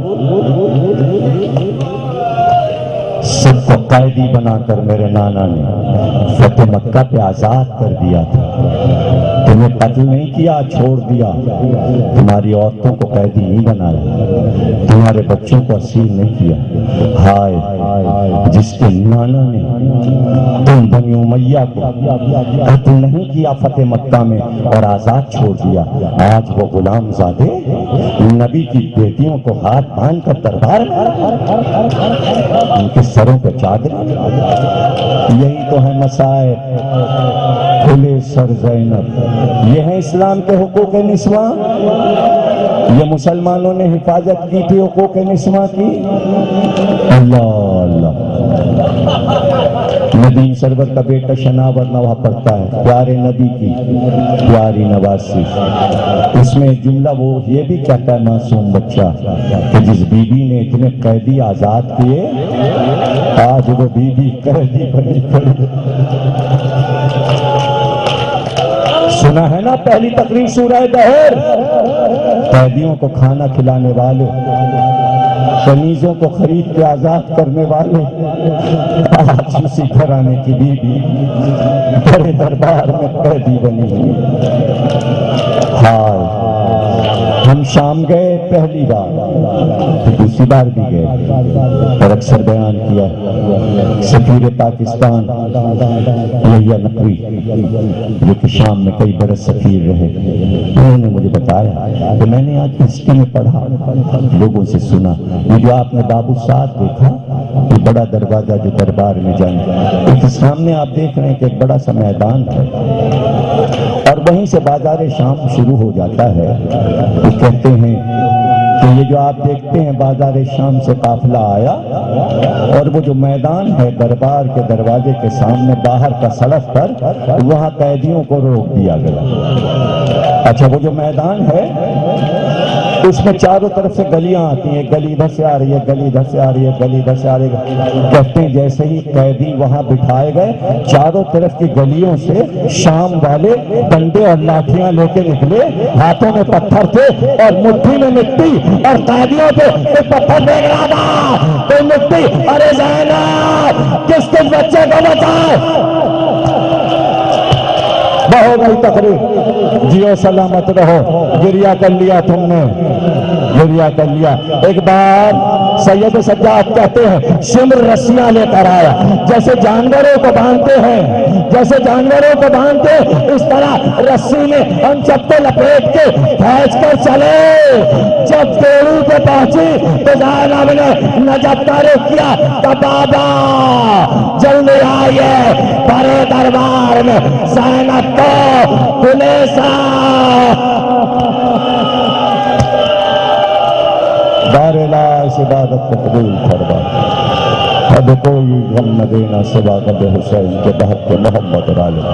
S1: سب کو قیدی بنا کر میرے نانا نے فتح مکہ پہ آزاد کر دیا تھا. تمہیں قتل نہیں کیا, چھوڑ دیا. تمہاری عورتوں کو قیدی نہیں بنایا, تمہارے بچوں کو اسیر نہیں کیا. ہائے جس کے نانا نے تم بنی امیہ کو قتل نہیں کیا فتح مکہ میں اور آزاد چھوڑ دیا. آج وہ غلام زادے نبی کی بیٹیوں کو ہاتھ باندھ کر دربار میں, ان کے سروں پہ چادر. یہی تو ہے مسائل کھلے سر زینب, یہ ہے اسلام کے حقوق نسواں. یہ مسلمانوں نے حفاظت کی تھی حقوق نسواں کی. اللہ اللہ, ندیم سرور کا بیٹا شناور نوا پڑھتا ہے, پیارے نبی کی پیاری نواسی. اس میں جملہ وہ یہ بھی کہتا ہے معصوم بچہ کہ جس بی بی نے اتنے قیدی آزاد کیے, آج وہ بی بی قیدی بنی پڑی. سنا ہے نا پہلی تقریر سورہ دہر, قیدیوں کو کھانا کھلانے والے کنیزوں کو خرید کے آزاد کرنے والے آج اسی گھرانے کی بیوی بڑے دربار میں قیدی بنی ہوئی۔ ہائے، ہم شام گئے پہلی بار، دوسری بار بھی گئے اور اکثر بیان کیا سفیر پاکستان یحییٰ نقوی جو کہ شام میں کئی برس سفیر رہے، انہوں نے مجھے بتایا کہ میں نے آج ہسٹری میں پڑھا، لوگوں سے سنا، یہ جو آپ نے بابو سعد دیکھا، یہ بڑا دروازہ جو دربار میں جانا، ایک سامنے آپ دیکھ رہے ہیں کہ ایک بڑا سا میدان ہے اور وہیں سے بازار شام شروع ہو جاتا ہے۔ وہ کہتے ہیں کہ یہ جو آپ دیکھتے ہیں بازار شام سے قافلہ آیا اور وہ جو میدان ہے دربار کے دروازے کے سامنے باہر کا سڑک پر، وہاں قیدیوں کو روک دیا گیا۔ اچھا، وہ جو میدان ہے اس میں چاروں طرف سے گلیاں آتی ہیں، گلی ادھر سے آ رہی ہے، گلی ادھر سے آ رہی ہے، گلی ادھر سے آ رہی ہے۔ کہتے ہیں جیسے ہی قیدی وہاں بٹھائے گئے، چاروں طرف کی گلیوں سے شام والے ڈنڈے اور لاٹھیاں لے کے نکلے، ہاتھوں میں پتھر تھے اور مٹھی میں مٹی، اور قیدیوں پہ ایک پتھر دیکھ رہا تھا، کوئی مٹی، ارے زینب کس بچے کو بچائے۔ بہو گئی تقریر، جیو سلامت رہو، گریا کر لیا تم نے، گریا کر لیا۔ ایک بار سید سجاد کہتے ہیں شمر رسیاں لے کر آیا، جیسے جانوروں کو باندھتے ہیں، جیسے جانوروں کو باندھتے اس طرح رسی میں ہم چپے لپیٹ کے کھینچ کر چلے۔ جب بیڑی پہ پہنچی تو زینب نے نجف کا رخ کیا کہ بابا جلدی آئیے، بڑے دربار میں زینب کو خلیصہ دار الہ عبادت کو قبول فرما، اب کوئی غم نہ دینا سوا قد حسین کے بحق محمد علیہ۔